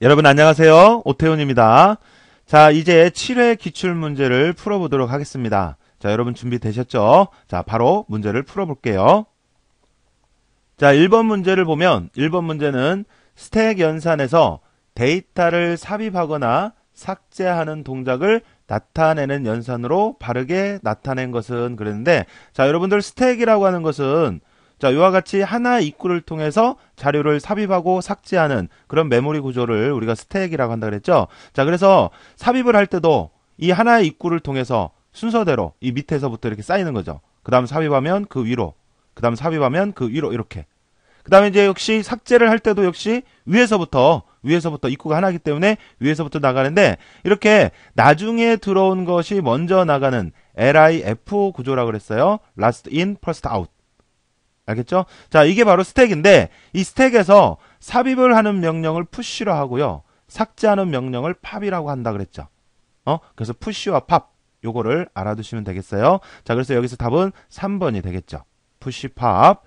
여러분 안녕하세요. 오태훈입니다. 자, 이제 7회 기출문제를 풀어보도록 하겠습니다. 자, 여러분 준비되셨죠? 자, 바로 문제를 풀어볼게요. 자, 1번 문제를 보면 1번 문제는 스택 연산에서 데이터를 삽입하거나 삭제하는 동작을 나타내는 연산으로 바르게 나타낸 것은 그랬는데, 자, 여러분들 스택이라고 하는 것은 자, 이와 같이 하나의 입구를 통해서 자료를 삽입하고 삭제하는 그런 메모리 구조를 우리가 스택이라고 한다 그랬죠. 자, 그래서 삽입을 할 때도 이 하나의 입구를 통해서 순서대로 이 밑에서부터 이렇게 쌓이는 거죠. 그 다음 삽입하면 그 위로, 그 다음 삽입하면 그 위로 이렇게. 그 다음에 이제 역시 삭제를 할 때도 역시 위에서부터 입구가 하나이기 때문에 위에서부터 나가는데, 이렇게 나중에 들어온 것이 먼저 나가는 LIF 구조라고 그랬어요. Last in, first out. 알겠죠? 자, 이게 바로 스택인데, 이 스택에서 삽입을 하는 명령을 푸시로 하고요, 삭제하는 명령을 팝이라고 한다 그랬죠. 그래서 푸시와 팝, 요거를 알아두시면 되겠어요. 자, 그래서 여기서 답은 3번이 되겠죠. 푸시 팝.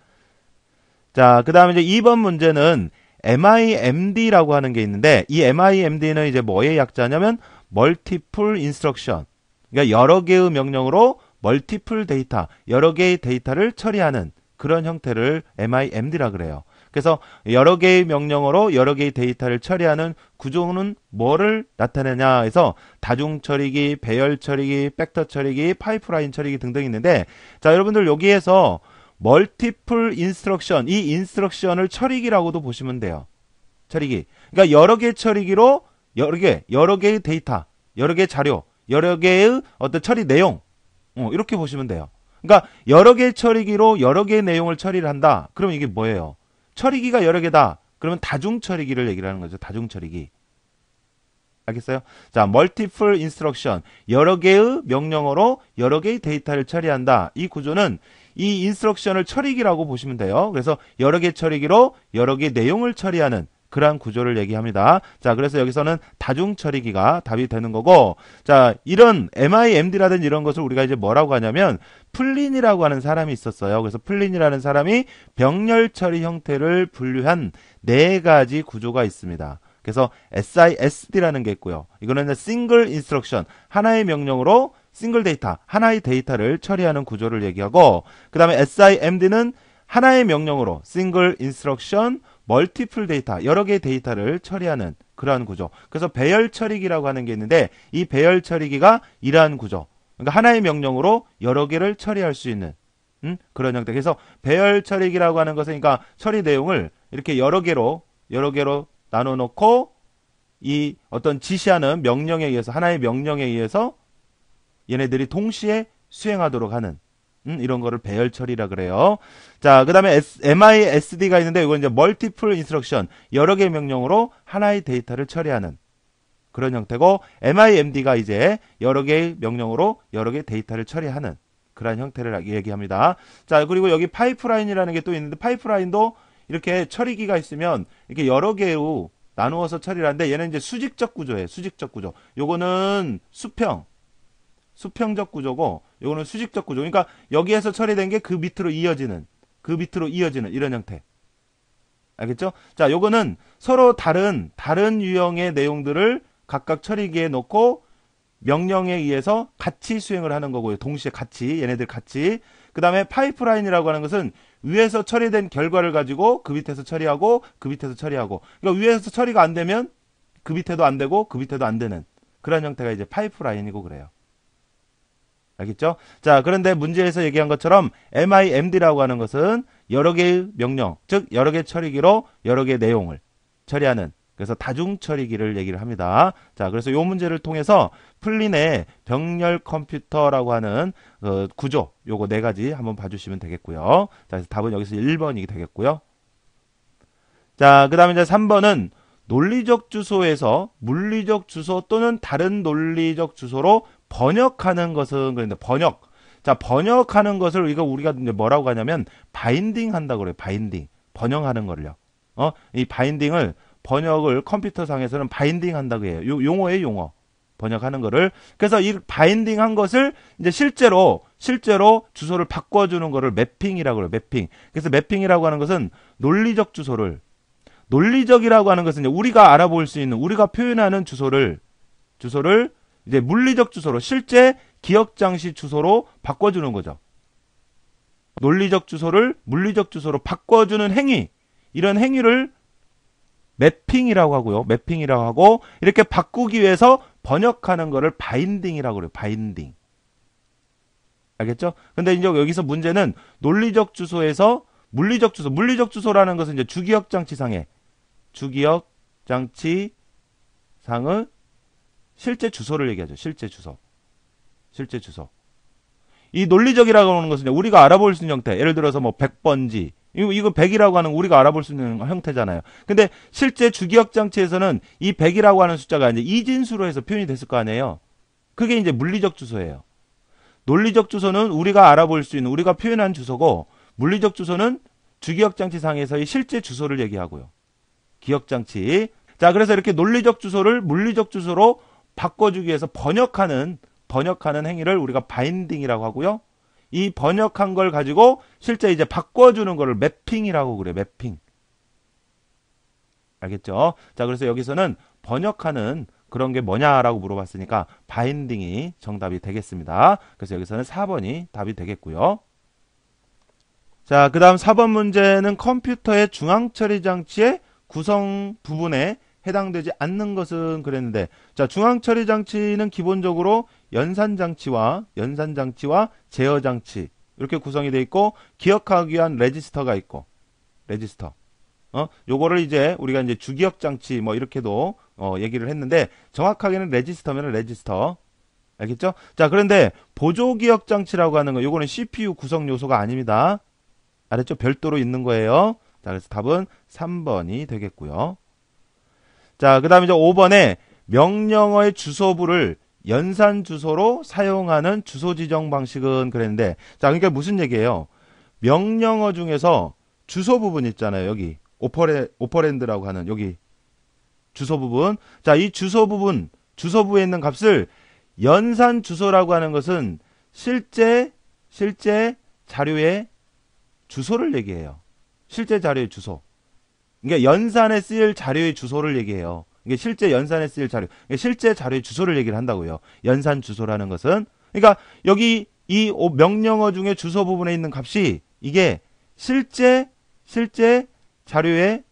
자, 그 다음에 이제 2번 문제는 MIMD라고 하는 게 있는데, 이 MIMD는 이제 뭐의 약자냐면 Multiple Instruction. 그러니까 여러 개의 명령으로 멀티플 데이터, 여러 개의 데이터를 처리하는 그런 형태를 MIMD라 그래요. 그래서 여러 개의 명령어로 여러 개의 데이터를 처리하는 구조는 뭐를 나타내냐 해서 다중 처리기, 배열 처리기, 팩터 처리기, 파이프라인 처리기 등등 있는데, 자, 여러분들 여기에서 멀티플 인스트럭션, 이 인스트럭션을 처리기라고도 보시면 돼요. 처리기. 그러니까 여러 개의 처리기로 여러 개의 데이터, 여러 개의 자료, 여러 개의 어떤 처리 내용, 이렇게 보시면 돼요. 그러니까 여러 개의 처리기로 여러 개의 내용을 처리를 한다. 그러면 이게 뭐예요? 처리기가 여러 개다. 그러면 다중 처리기를 얘기를 하는 거죠. 다중 처리기. 알겠어요? 자, multiple instruction. 여러 개의 명령어로 여러 개의 데이터를 처리한다. 이 구조는 이 인스트럭션을 처리기라고 보시면 돼요. 그래서 여러 개의 처리기로 여러 개의 내용을 처리하는 그러한 구조를 얘기합니다. 자, 그래서 여기서는 다중 처리기가 답이 되는 거고, 자, 이런 MIMD라든지 이런 것을 우리가 이제 뭐라고 하냐면 플린이라고 하는 사람이 있었어요. 그래서 플린이라는 사람이 병렬 처리 형태를 분류한 4가지 구조가 있습니다. 그래서 SISD라는 게 있고요. 이거는 싱글 인스트럭션, 하나의 명령으로 싱글 데이터, 하나의 데이터를 처리하는 구조를 얘기하고, 그 다음에 SIMD는 하나의 명령으로 싱글 인스트럭션, 멀티플 데이터, 여러 개의 데이터를 처리하는 그러한 구조. 그래서 배열 처리기라고 하는 게 있는데, 이 배열 처리기가 이러한 구조. 그러니까 하나의 명령으로 여러 개를 처리할 수 있는 그런 형태. 그래서 배열 처리기라고 하는 것은, 그러니까 처리 내용을 이렇게 여러 개로 나눠 놓고 이 어떤 지시하는 명령에 의해서, 하나의 명령에 의해서 얘네들이 동시에 수행하도록 하는 이런 거를 배열 처리라 그래요. 자, 그 다음에 MISD가 있는데, 이건 이제 Multiple Instruction, 여러 개의 명령으로 하나의 데이터를 처리하는 그런 형태고, MIMD가 이제 여러 개의 명령으로 여러 개의 데이터를 처리하는 그런 형태를 얘기합니다. 자, 그리고 여기 파이프라인이라는 게 또 있는데, 파이프라인도 이렇게 처리기가 있으면 이렇게 여러 개로 나누어서 처리를 하는데, 얘는 이제 수직적 구조예요. 수직적 구조. 요거는 수평적 구조고, 요거는 수직적 구조. 그러니까 여기에서 처리된 게 그 밑으로 이어지는 이런 형태. 알겠죠? 자, 요거는 서로 다른 유형의 내용들을 각각 처리기에 놓고 명령에 의해서 같이 수행을 하는 거고요. 동시에 같이, 얘네들 같이. 그 다음에 파이프라인이라고 하는 것은 위에서 처리된 결과를 가지고 그 밑에서 처리하고 그 밑에서 처리하고. 그러니까 위에서 처리가 안 되면 그 밑에도 안 되고 그 밑에도 안 되는 그런 형태가 이제 파이프라인이고 그래요. 알겠죠? 자, 그런데 문제에서 얘기한 것처럼 MIMD라고 하는 것은 여러 개의 명령, 즉 여러 개의 처리기로 여러 개의 내용을 처리하는, 그래서 다중 처리기를 얘기를 합니다. 자, 그래서 이 문제를 통해서 플린의 병렬 컴퓨터라고 하는 구조, 요거 4가지 한번 봐주시면 되겠고요. 자, 그래서 답은 여기서 1번이 되겠고요. 자, 그 다음에 이제 3번은 논리적 주소에서 물리적 주소 또는 다른 논리적 주소로 번역하는 것은, 그런데 자, 번역하는 것을 우리가 이제 뭐라고 하냐면 바인딩 한다고 그래요. 바인딩. 번역하는 거를요. 이 바인딩을, 번역을 컴퓨터상에서는 바인딩 한다고 해요. 용어예요, 용어. 번역하는 거를. 그래서 이 바인딩 한 것을 이제 실제로 주소를 바꿔주는 거를 매핑이라고 그래요. 매핑. 그래서 매핑이라고 하는 것은 논리적 주소를 논리적이라고 하는 것은 이제 우리가 알아볼 수 있는, 우리가 표현하는 주소를 이제 물리적 주소로, 실제 기억장치 주소로 바꿔주는 거죠. 논리적 주소를 물리적 주소로 바꿔주는 행위, 이런 행위를 매핑이라고 하고요. 매핑이라고 하고, 이렇게 바꾸기 위해서 번역하는 거를 바인딩이라고 그래요. 바인딩. 알겠죠? 근데 이제 여기서 문제는 논리적 주소에서 물리적 주소, 물리적 주소라는 것은 이제 주기억장치상의 실제 주소를 얘기하죠. 실제 주소. 이 논리적이라고 하는 것은 우리가 알아볼 수 있는 형태. 예를 들어서 뭐 100번지. 이거 100이라고 하는 우리가 알아볼 수 있는 형태잖아요. 근데 실제 주기억장치에서는 이 100이라고 하는 숫자가 이제 이진수로 해서 표현이 됐을 거 아니에요. 그게 이제 물리적 주소예요. 논리적 주소는 우리가 알아볼 수 있는, 우리가 표현한 주소고, 물리적 주소는 주기억장치상에서의 실제 주소를 얘기하고요. 기억장치. 자, 그래서 이렇게 논리적 주소를 물리적 주소로 바꿔주기 위해서 번역하는 행위를 우리가 바인딩이라고 하고요. 이 번역한 걸 가지고 실제 이제 바꿔주는 거를 매핑이라고 그래요. 매핑. 알겠죠? 자, 그래서 여기서는 번역하는 그런 게 뭐냐라고 물어봤으니까 바인딩이 정답이 되겠습니다. 그래서 여기서는 4번이 답이 되겠고요. 자, 그 다음 4번 문제는 컴퓨터의 중앙처리장치의 구성 부분에 해당되지 않는 것은 그랬는데, 자, 중앙처리장치는 기본적으로 연산장치와 제어장치 이렇게 구성이 되어 있고, 기억하기 위한 레지스터가 있고, 레지스터. 요거를 이제 우리가 이제 주기억장치 뭐 이렇게도 얘기를 했는데, 정확하게는 레지스터면 레지스터. 알겠죠? 자, 그런데 보조기억장치라고 하는 거, 요거는 CPU 구성 요소가 아닙니다. 알았죠? 별도로 있는 거예요. 자, 그래서 답은 3번이 되겠고요. 자, 그 다음에 이제 5번에 명령어의 주소부를 연산 주소로 사용하는 주소 지정 방식은 그랬는데, 자, 그러니까 무슨 얘기예요? 명령어 중에서 주소 부분 있잖아요. 여기 오퍼랜드라고 하는 여기 주소 부분. 자, 이 주소 부분, 주소부에 있는 값을 연산 주소라고 하는 것은 실제 자료의 주소를 얘기해요. 실제 자료의 주소. 그러니까 연산에 쓰일 자료의 주소를 얘기해요. 이게 실제 연산에 쓰일 자료, 실제 자료의 주소를 얘기를 한다고요. 연산 주소라는 것은. 그러니까 여기 이 명령어 중에 주소 부분에 있는 값이 이게 실제 자료의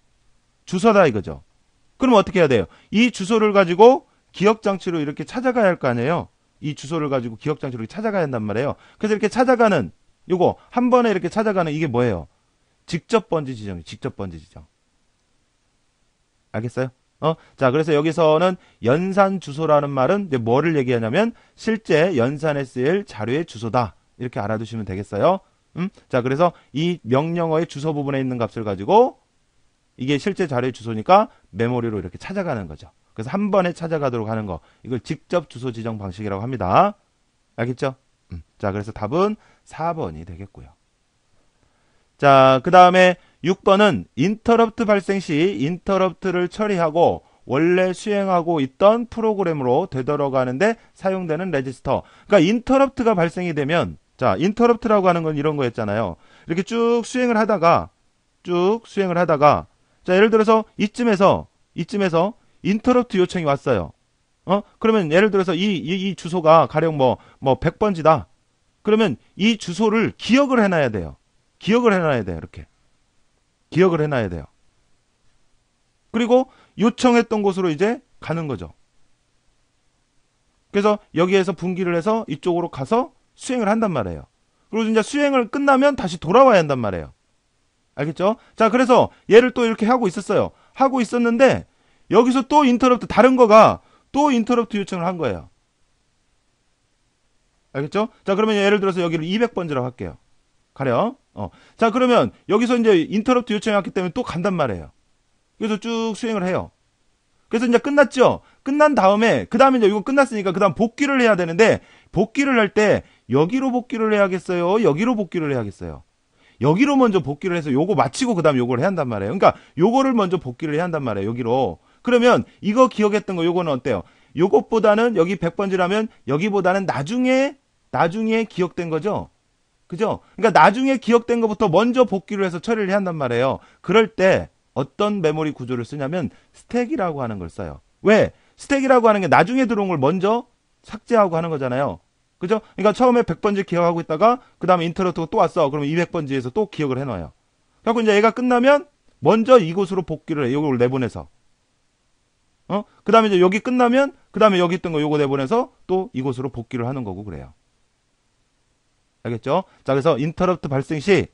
주소다 이거죠. 그럼 어떻게 해야 돼요? 이 주소를 가지고 기억장치로 이렇게 찾아가야 할 거 아니에요. 이 주소를 가지고 기억장치로 찾아가야 한단 말이에요. 그래서 이렇게 찾아가는, 요거 한 번에 이렇게 찾아가는 이게 뭐예요? 직접 번지 지정이에요. 직접 번지 지정. 알겠어요? 자, 그래서 여기서는 연산 주소라는 말은 이제 뭐를 얘기하냐면 실제 연산에 쓰일 자료의 주소다. 이렇게 알아두시면 되겠어요. 자, 그래서 이 명령어의 주소 부분에 있는 값을 가지고 이게 실제 자료의 주소니까 메모리로 이렇게 찾아가는 거죠. 그래서 한 번에 찾아가도록 하는 거. 이걸 직접 주소 지정 방식이라고 합니다. 알겠죠? 자, 그래서 답은 4번이 되겠고요. 자, 그 다음에 6번은 인터럽트 발생 시 인터럽트를 처리하고 원래 수행하고 있던 프로그램으로 되돌아가는데 사용되는 레지스터. 그러니까 인터럽트가 발생이 되면, 자, 인터럽트라고 하는 건 이런 거였잖아요. 이렇게 쭉 수행을 하다가, 자, 예를 들어서 이쯤에서 인터럽트 요청이 왔어요. 그러면 예를 들어서 이 주소가 가령 뭐 100번지다. 그러면 이 주소를 기억을 해놔야 돼요. 이렇게. 기억을 해놔야 돼요. 그리고 요청했던 곳으로 이제 가는 거죠. 그래서 여기에서 분기를 해서 이쪽으로 가서 수행을 한단 말이에요. 그리고 이제 수행을 끝나면 다시 돌아와야 한단 말이에요. 알겠죠? 자, 그래서 얘를 또 이렇게 하고 있었어요. 하고 있었는데 여기서 또 인터럽트, 다른 거가 또 인터럽트 요청을 한 거예요. 알겠죠? 자, 그러면 예를 들어서 여기를 200번지라고 할게요. 가령. 자, 그러면 여기서 이제 인터럽트 요청이 왔기 때문에 또 간단 말이에요. 그래서 쭉 수행을 해요. 그래서 이제 끝났죠? 끝난 다음에, 그 다음에 이제 이거 끝났으니까 그 다음 복귀를 해야 되는데, 복귀를 할 때 여기로 복귀를 해야겠어요? 여기로 복귀를 해야겠어요? 여기로 먼저 복귀를 해서 요거 마치고 그 다음 요거를 해야 한단 말이에요. 그러니까 요거를 먼저 복귀를 해야 한단 말이에요. 여기로. 그러면 이거 기억했던 거 요거는 어때요? 요것보다는 여기 100번지라면 여기보다는 나중에 기억된 거죠? 그죠? 그러니까 나중에 기억된 것부터 먼저 복귀를 해서 처리를 해야 한단 말이에요. 그럴 때 어떤 메모리 구조를 쓰냐면 스택이라고 하는 걸 써요. 왜? 스택이라고 하는 게 나중에 들어온 걸 먼저 삭제하고 하는 거잖아요. 그죠? 그러니까 처음에 100번지 기억하고 있다가 그 다음에 인터럽트가 또 왔어. 그러면 200번지에서 또 기억을 해놔요. 그래서 이제 얘가 끝나면 먼저 이곳으로 복귀를 해. 이걸 내보내서. 그 다음에 이제 여기 끝나면 그 다음에 여기 있던 거 요거 내보내서 또 이곳으로 복귀를 하는 거고 그래요. 알겠죠? 자, 그래서 인터럽트 발생 시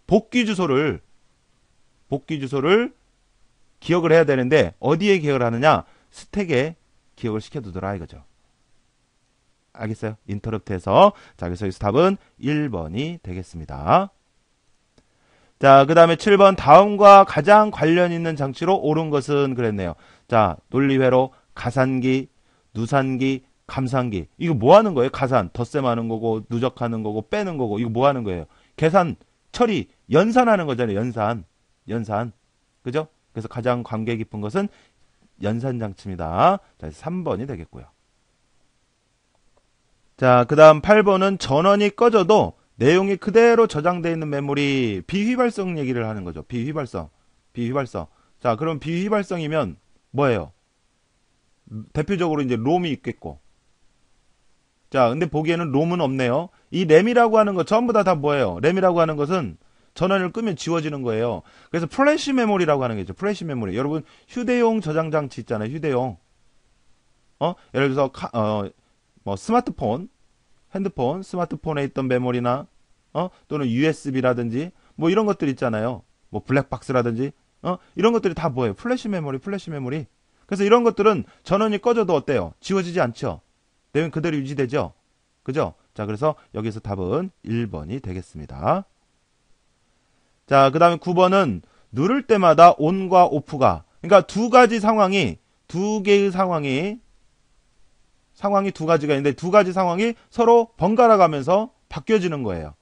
복귀 주소를 기억을 해야 되는데 어디에 기억을 하느냐? 스택에 기억을 시켜두더라 이거죠. 알겠어요? 인터럽트에서. 자, 그래서 여기서 답은 1번이 되겠습니다. 자, 그 다음에 7번 다음과 가장 관련 있는 장치로 옳은 것은 그랬네요. 자, 논리회로 가산기, 누산기, 감산기. 이거 뭐 하는 거예요? 가산, 덧셈하는 거고, 누적하는 거고, 빼는 거고. 이거 뭐 하는 거예요? 계산, 처리, 연산하는 거잖아요. 연산. 그죠? 그래서 가장 관계 깊은 것은 연산장치입니다. 자, 3번이 되겠고요. 자, 그 다음 8번은 전원이 꺼져도 내용이 그대로 저장되어 있는 메모리 비휘발성 얘기를 하는 거죠. 비휘발성. 자, 그럼 비휘발성이면 뭐예요? 대표적으로 이제 롬이 있겠고. 자, 근데 보기에는 롬은 없네요. 이 램이라고 하는 거 전부 다 뭐예요? 램이라고 하는 것은 전원을 끄면 지워지는 거예요. 그래서 플래시 메모리라고 하는 게 있죠. 플래시 메모리. 여러분 휴대용 저장 장치 있잖아요. 휴대용. 예를 들어서 뭐 스마트폰, 핸드폰, 스마트폰에 있던 메모리나 또는 USB라든지 뭐 이런 것들 있잖아요. 뭐 블랙박스라든지 이런 것들이 다 뭐예요? 플래시 메모리. 그래서 이런 것들은 전원이 꺼져도 어때요? 지워지지 않죠. 내용 그대로 유지되죠. 그죠? 자, 그래서 여기서 답은 1번이 되겠습니다. 자, 그 다음에 9번은 누를 때마다 온과 오프가, 그러니까 두 가지 상황이, 두 개의 상황이 두 가지가 있는데 두 가지 상황이 서로 번갈아 가면서 바뀌어지는 거예요.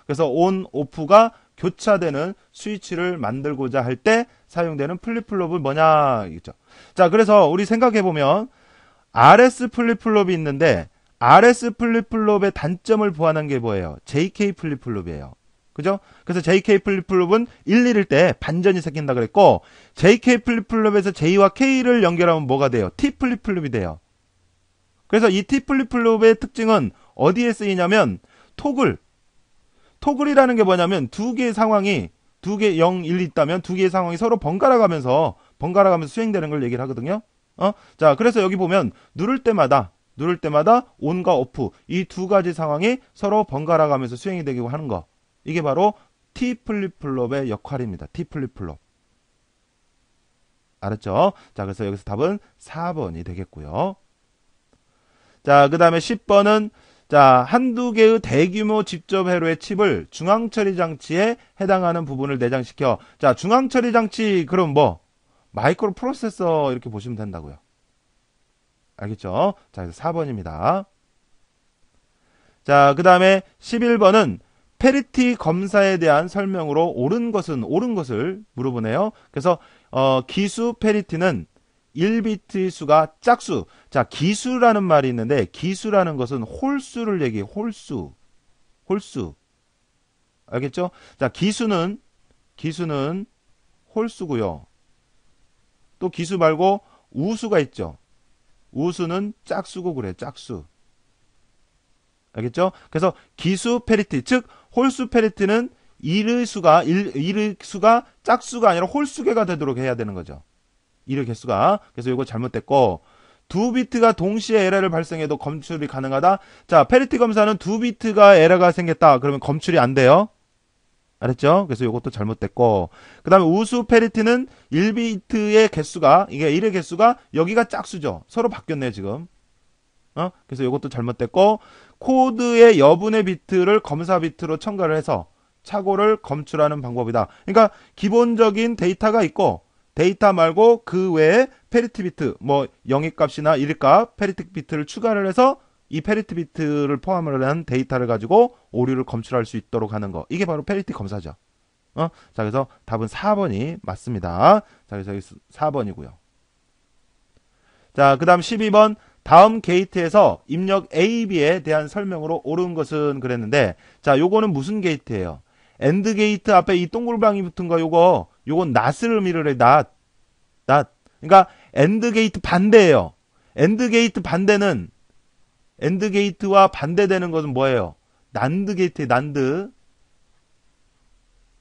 그래서 온, 오프가 교차되는 스위치를 만들고자 할 때 사용되는 플립플롭은 뭐냐, 있죠. 자, 그래서 우리 생각해보면 RS 플립플롭이 있는데 RS 플립플롭의 단점을 보완한 게 뭐예요? JK 플립플롭이에요. 그죠? 그래서 JK 플립플롭은 1, 2일 때 반전이 생긴다 그랬고, JK 플립플롭에서 J와 K를 연결하면 뭐가 돼요? T 플립플롭이 돼요. 그래서 이 T 플립플롭의 특징은 어디에 쓰이냐면 토글이라는 게 뭐냐면 두 개의 상황이 두 개 0, 1 있다면 두 개의 상황이 서로 번갈아 가면서 수행되는 걸 얘기를 하거든요. 자, 그래서 여기 보면 누를 때마다 온과 오프 이 두 가지 상황이 서로 번갈아 가면서 수행이 되고 하는 거. 이게 바로 T 플립플롭의 역할입니다. T 플립플롭. 알았죠? 자, 그래서 여기서 답은 4번이 되겠고요. 자, 그 다음에 10번은 자, 한두 개의 대규모 직접 회로의 칩을 중앙처리 장치에 해당하는 부분을 내장시켜. 자, 중앙처리 장치 그럼 뭐 마이크로 프로세서 이렇게 보시면 된다고요. 알겠죠? 자, 그래서 4번입니다. 자, 그 다음에 11번은 페리티 검사에 대한 설명으로 옳은 것을 물어보네요. 그래서 기수 페리티는 1비트의 수가 짝수. 자, 기수라는 말이 있는데 기수라는 것은 홀수를 얘기해. 홀수. 알겠죠? 자, 기수는 홀수고요. 또 기수 말고 우수가 있죠. 우수는 짝수고 그래. 짝수. 알겠죠? 그래서 기수 페리티, 즉 홀수 페리티는 1의 수가 짝수가 아니라 홀수계가 되도록 해야 되는 거죠. 1의 개수가. 그래서 이거 잘못됐고, 2비트가 동시에 에러를 발생해도 검출이 가능하다. 자, 페리티 검사는 2비트가 에러가 생겼다. 그러면 검출이 안 돼요. 알았죠? 그래서 이것도 잘못됐고, 그 다음에 우수 페리티는 1비트의 개수가, 이게 1의 개수가 여기가 짝수죠. 서로 바뀌었네요, 지금. 그래서 이것도 잘못됐고, 코드의 여분의 비트를 검사 비트로 첨가를 해서 착오를 검출하는 방법이다. 그러니까 기본적인 데이터가 있고, 데이터 말고 그 외에 페리티 비트, 뭐 영입값이나 1값 페리티 비트를 추가를 해서 이 페리티 비트를 포함을 한 데이터를 가지고 오류를 검출할 수 있도록 하는 거. 이게 바로 페리티 검사죠. 자, 그래서 답은 4번이 맞습니다. 자, 그래서 여기 4번이고요. 자, 그 다음 12번. 다음 게이트에서 입력 A, B에 대한 설명으로 옳은 것은 그랬는데, 자, 요거는 무슨 게이트예요? 엔드 게이트 앞에 이 동글방이 붙은 거, 요거 요건 not을 의미를 해. not. 그러니까 AND 게이트 반대예요. AND 게이트 반대는 AND 게이트와 반대되는 것은 뭐예요? NAND 게이트예요. NAND.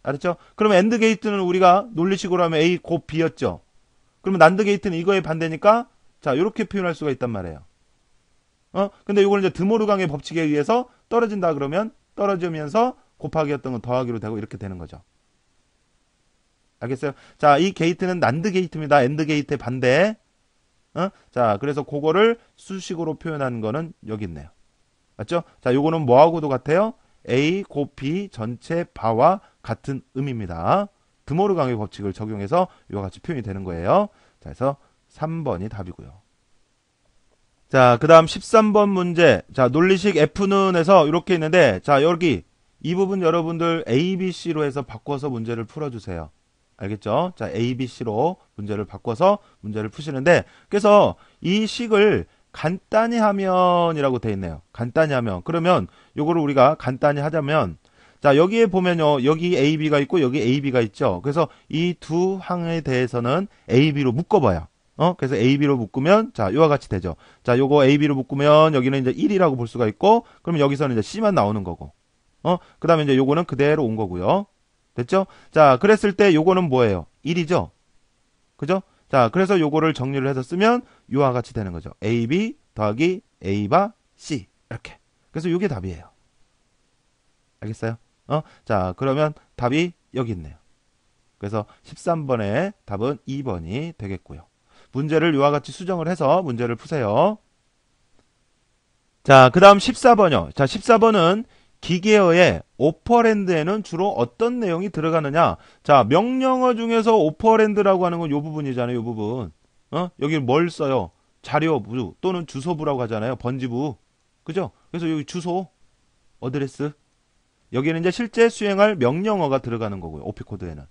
알았죠? 그러면 AND 게이트는 우리가 논리식으로 하면 A 곱 B였죠. 그러면 NAND 게이트는 이거의 반대니까 자, 이렇게 표현할 수가 있단 말이에요. 근데 이걸 이제 드모르강의 법칙에 의해서 떨어진다 그러면 떨어지면서 곱하기였던 건 더하기로 되고 이렇게 되는 거죠. 알겠어요? 자, 이 게이트는 NAND 게이트입니다. AND 게이트의 반대. 자, 그래서 그거를 수식으로 표현하는 거는 여기 있네요. 맞죠? 자, 요거는 뭐하고도 같아요? A 곱 B 전체 바와 같은 의미입니다. 드모르강의 법칙을 적용해서 이와 같이 표현이 되는 거예요. 자, 그래서 3번이 답이고요. 자, 그 다음 13번 문제. 자, 논리식 F는에서 이렇게 있는데, 자, 여기 이 부분 여러분들 A, B, C로 해서 바꿔서 문제를 풀어주세요. 알겠죠? 자, A, B, C로 문제를 바꿔서 문제를 푸시는데, 그래서 이 식을 간단히 하면이라고 돼 있네요. 간단히 하면. 그러면 요거를 우리가 간단히 하자면, 자, 여기에 보면요. 여기 A, B가 있고 여기 A, B가 있죠. 그래서 이 두 항에 대해서는 A, B로 묶어봐요. 그래서 A, B로 묶으면, 자, 요와 같이 되죠. 자, 요거 A, B로 묶으면 여기는 이제 1이라고 볼 수가 있고, 그러면 여기서는 이제 C만 나오는 거고, 그 다음에 이제 요거는 그대로 온 거고요. 됐죠? 자, 그랬을 때 요거는 뭐예요? 1이죠? 그죠? 자, 그래서 요거를 정리를 해서 쓰면 요와 같이 되는 거죠. AB 더하기 A바 C. 이렇게. 그래서 요게 답이에요. 알겠어요? 자, 그러면 답이 여기 있네요. 그래서 13번의 답은 2번이 되겠고요. 문제를 요와 같이 수정을 해서 문제를 푸세요. 자, 그 다음 14번이요. 자, 14번은 기계어의 오퍼랜드에는 주로 어떤 내용이 들어가느냐. 자, 명령어 중에서 오퍼랜드라고 하는 건 요 부분이잖아요. 요 부분. 여기 뭘 써요? 자료부 또는 주소부라고 하잖아요. 번지부. 그죠? 그래서 여기 주소, 어드레스. 여기는 이제 실제 수행할 명령어가 들어가는 거고요. 오피코드에는.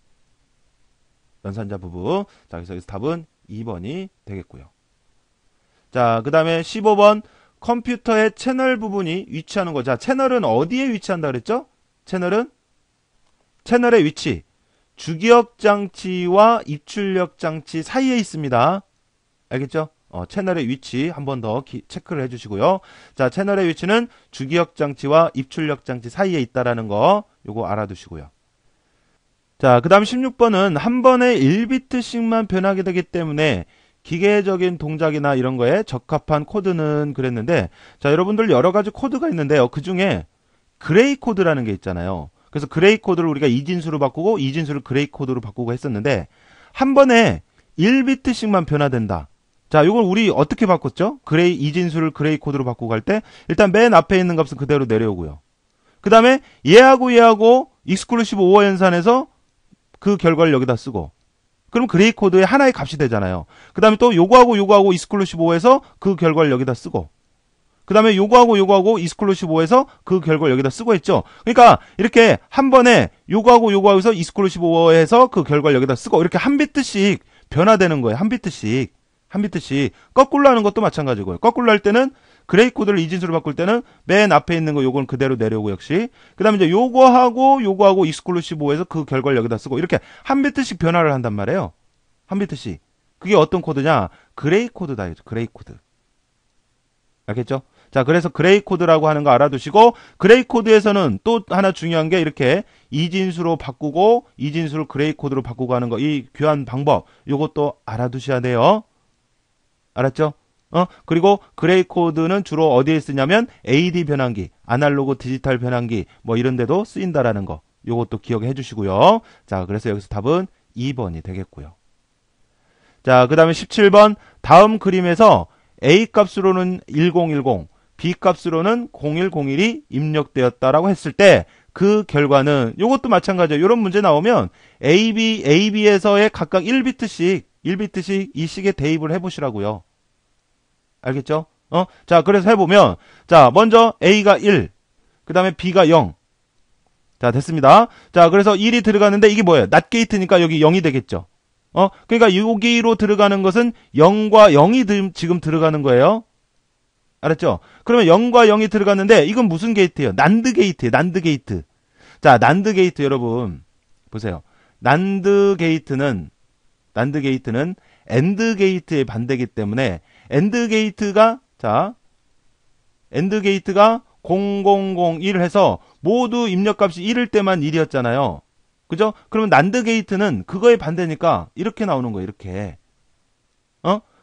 연산자 부분. 자, 그래서 여기서 답은 2번이 되겠고요. 자, 그 다음에 15번. 컴퓨터의 채널 부분이 위치하는 거. 자, 채널은 어디에 위치한다 그랬죠? 채널의 위치. 주기억 장치와 입출력 장치 사이에 있습니다. 알겠죠? 채널의 위치 한 번 더 체크를 해주시고요. 자, 채널의 위치는 주기억 장치와 입출력 장치 사이에 있다라는 거 요거 알아두시고요. 자, 그 다음 16번은 한 번에 1비트씩만 변하게 되기 때문에 기계적인 동작이나 이런 거에 적합한 코드는 그랬는데, 자, 여러분들 여러 가지 코드가 있는데요. 그 중에 그레이 코드라는 게 있잖아요. 그래서 그레이 코드를 우리가 이진수로 바꾸고 이진수를 그레이 코드로 바꾸고 했었는데, 한 번에 1비트씩만 변화된다. 자, 이걸 우리 어떻게 바꿨죠? 이진수를 그레이 코드로 바꾸고 갈 때, 일단 맨 앞에 있는 값은 그대로 내려오고요. 그 다음에 얘하고 익스클루시브 오어 연산해서 그 결과를 여기다 쓰고, 그럼 그레이 코드의 하나의 값이 되잖아요. 그 다음에 또 요거하고 익스클루시브 오에서 그 결과를 여기다 쓰고, 그 다음에 요거하고 익스클루시브 오에서 그 결과를 여기다 쓰고 했죠. 그러니까 이렇게 한 번에 요거하고에서 익스클루시브 오에서 그 결과를 여기다 쓰고, 이렇게 한 비트씩 변화되는 거예요. 한 비트씩. 거꾸로 하는 것도 마찬가지고요. 거꾸로 할 때는 그레이 코드를 이진수로 바꿀 때는 맨 앞에 있는 거 요건 그대로 내려오고 역시. 그 다음에 이제 요거하고 익스클루시브 오에서 그 결과를 여기다 쓰고, 이렇게 한 비트씩 변화를 한단 말이에요. 한 비트씩. 그게 어떤 코드냐? 그레이 코드다. 그레이 코드. 알겠죠? 자, 그래서 그레이 코드라고 하는 거 알아두시고, 그레이 코드에서는 또 하나 중요한 게 이렇게 이진수로 바꾸고 이진수를 그레이 코드로 바꾸고 하는 거, 이 교환 방법 요것도 알아두셔야 돼요. 알았죠? 그리고 그레이 코드는 주로 어디에 쓰냐면 AD 변환기, 아날로그 디지털 변환기 뭐 이런 데도 쓰인다라는 거. 요것도 기억해 주시고요. 자, 그래서 여기서 답은 2번이 되겠고요. 자, 그 다음에 17번. 다음 그림에서 A 값으로는 1010, B 값으로는 0101이 입력되었다라고 했을 때 그 결과는 요것도 마찬가지예요. 이런 문제 나오면 AB에서의 각각 1비트씩 이 식에 대입을 해보시라고요. 알겠죠? 자, 그래서 해보면, 자, 먼저 A가 1, 그 다음에 B가 0. 자, 됐습니다. 자, 그래서 1이 들어가는데 이게 뭐예요? 낫 게이트니까 여기 0이 되겠죠? 그러니까 여기로 들어가는 것은 0과 0이 지금 들어가는 거예요. 알았죠? 그러면 0과 0이 들어갔는데 이건 무슨 게이트예요? 난드 게이트예요. 난드 게이트. 자, 난드 게이트 여러분 보세요. 난드 게이트는 엔드 게이트의 반대이기 때문에 엔드 게이트가 0001 해서 모두 입력값이 1일 때만 1이었잖아요. 그죠? 그러면 난드 게이트는 그거의 반대니까 이렇게 나오는 거예요. 이렇게.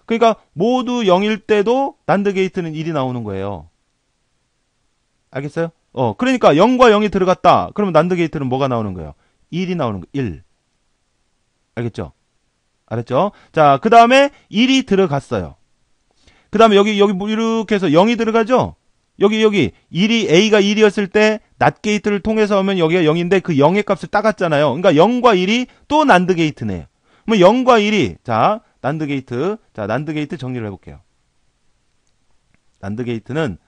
그러니까 모두 0일 때도 난드 게이트는 1이 나오는 거예요. 알겠어요? 그러니까 0과 0이 들어갔다. 그러면 난드 게이트는 뭐가 나오는 거예요? 1이 나오는 거. 1. 알겠죠? 알았죠? 자, 그 다음에 1이 들어갔어요. 그 다음에 여기 이렇게 해서 0이 들어가죠? 여기 A가 1이었을 때 낫 게이트를 통해서 하면 여기가 0인데 그 0의 값을 따갔잖아요. 그러니까 0과 1이 또 난드 게이트네요. 그럼 0과 1이 난드 게이트 정리를 해볼게요. 난드 게이트는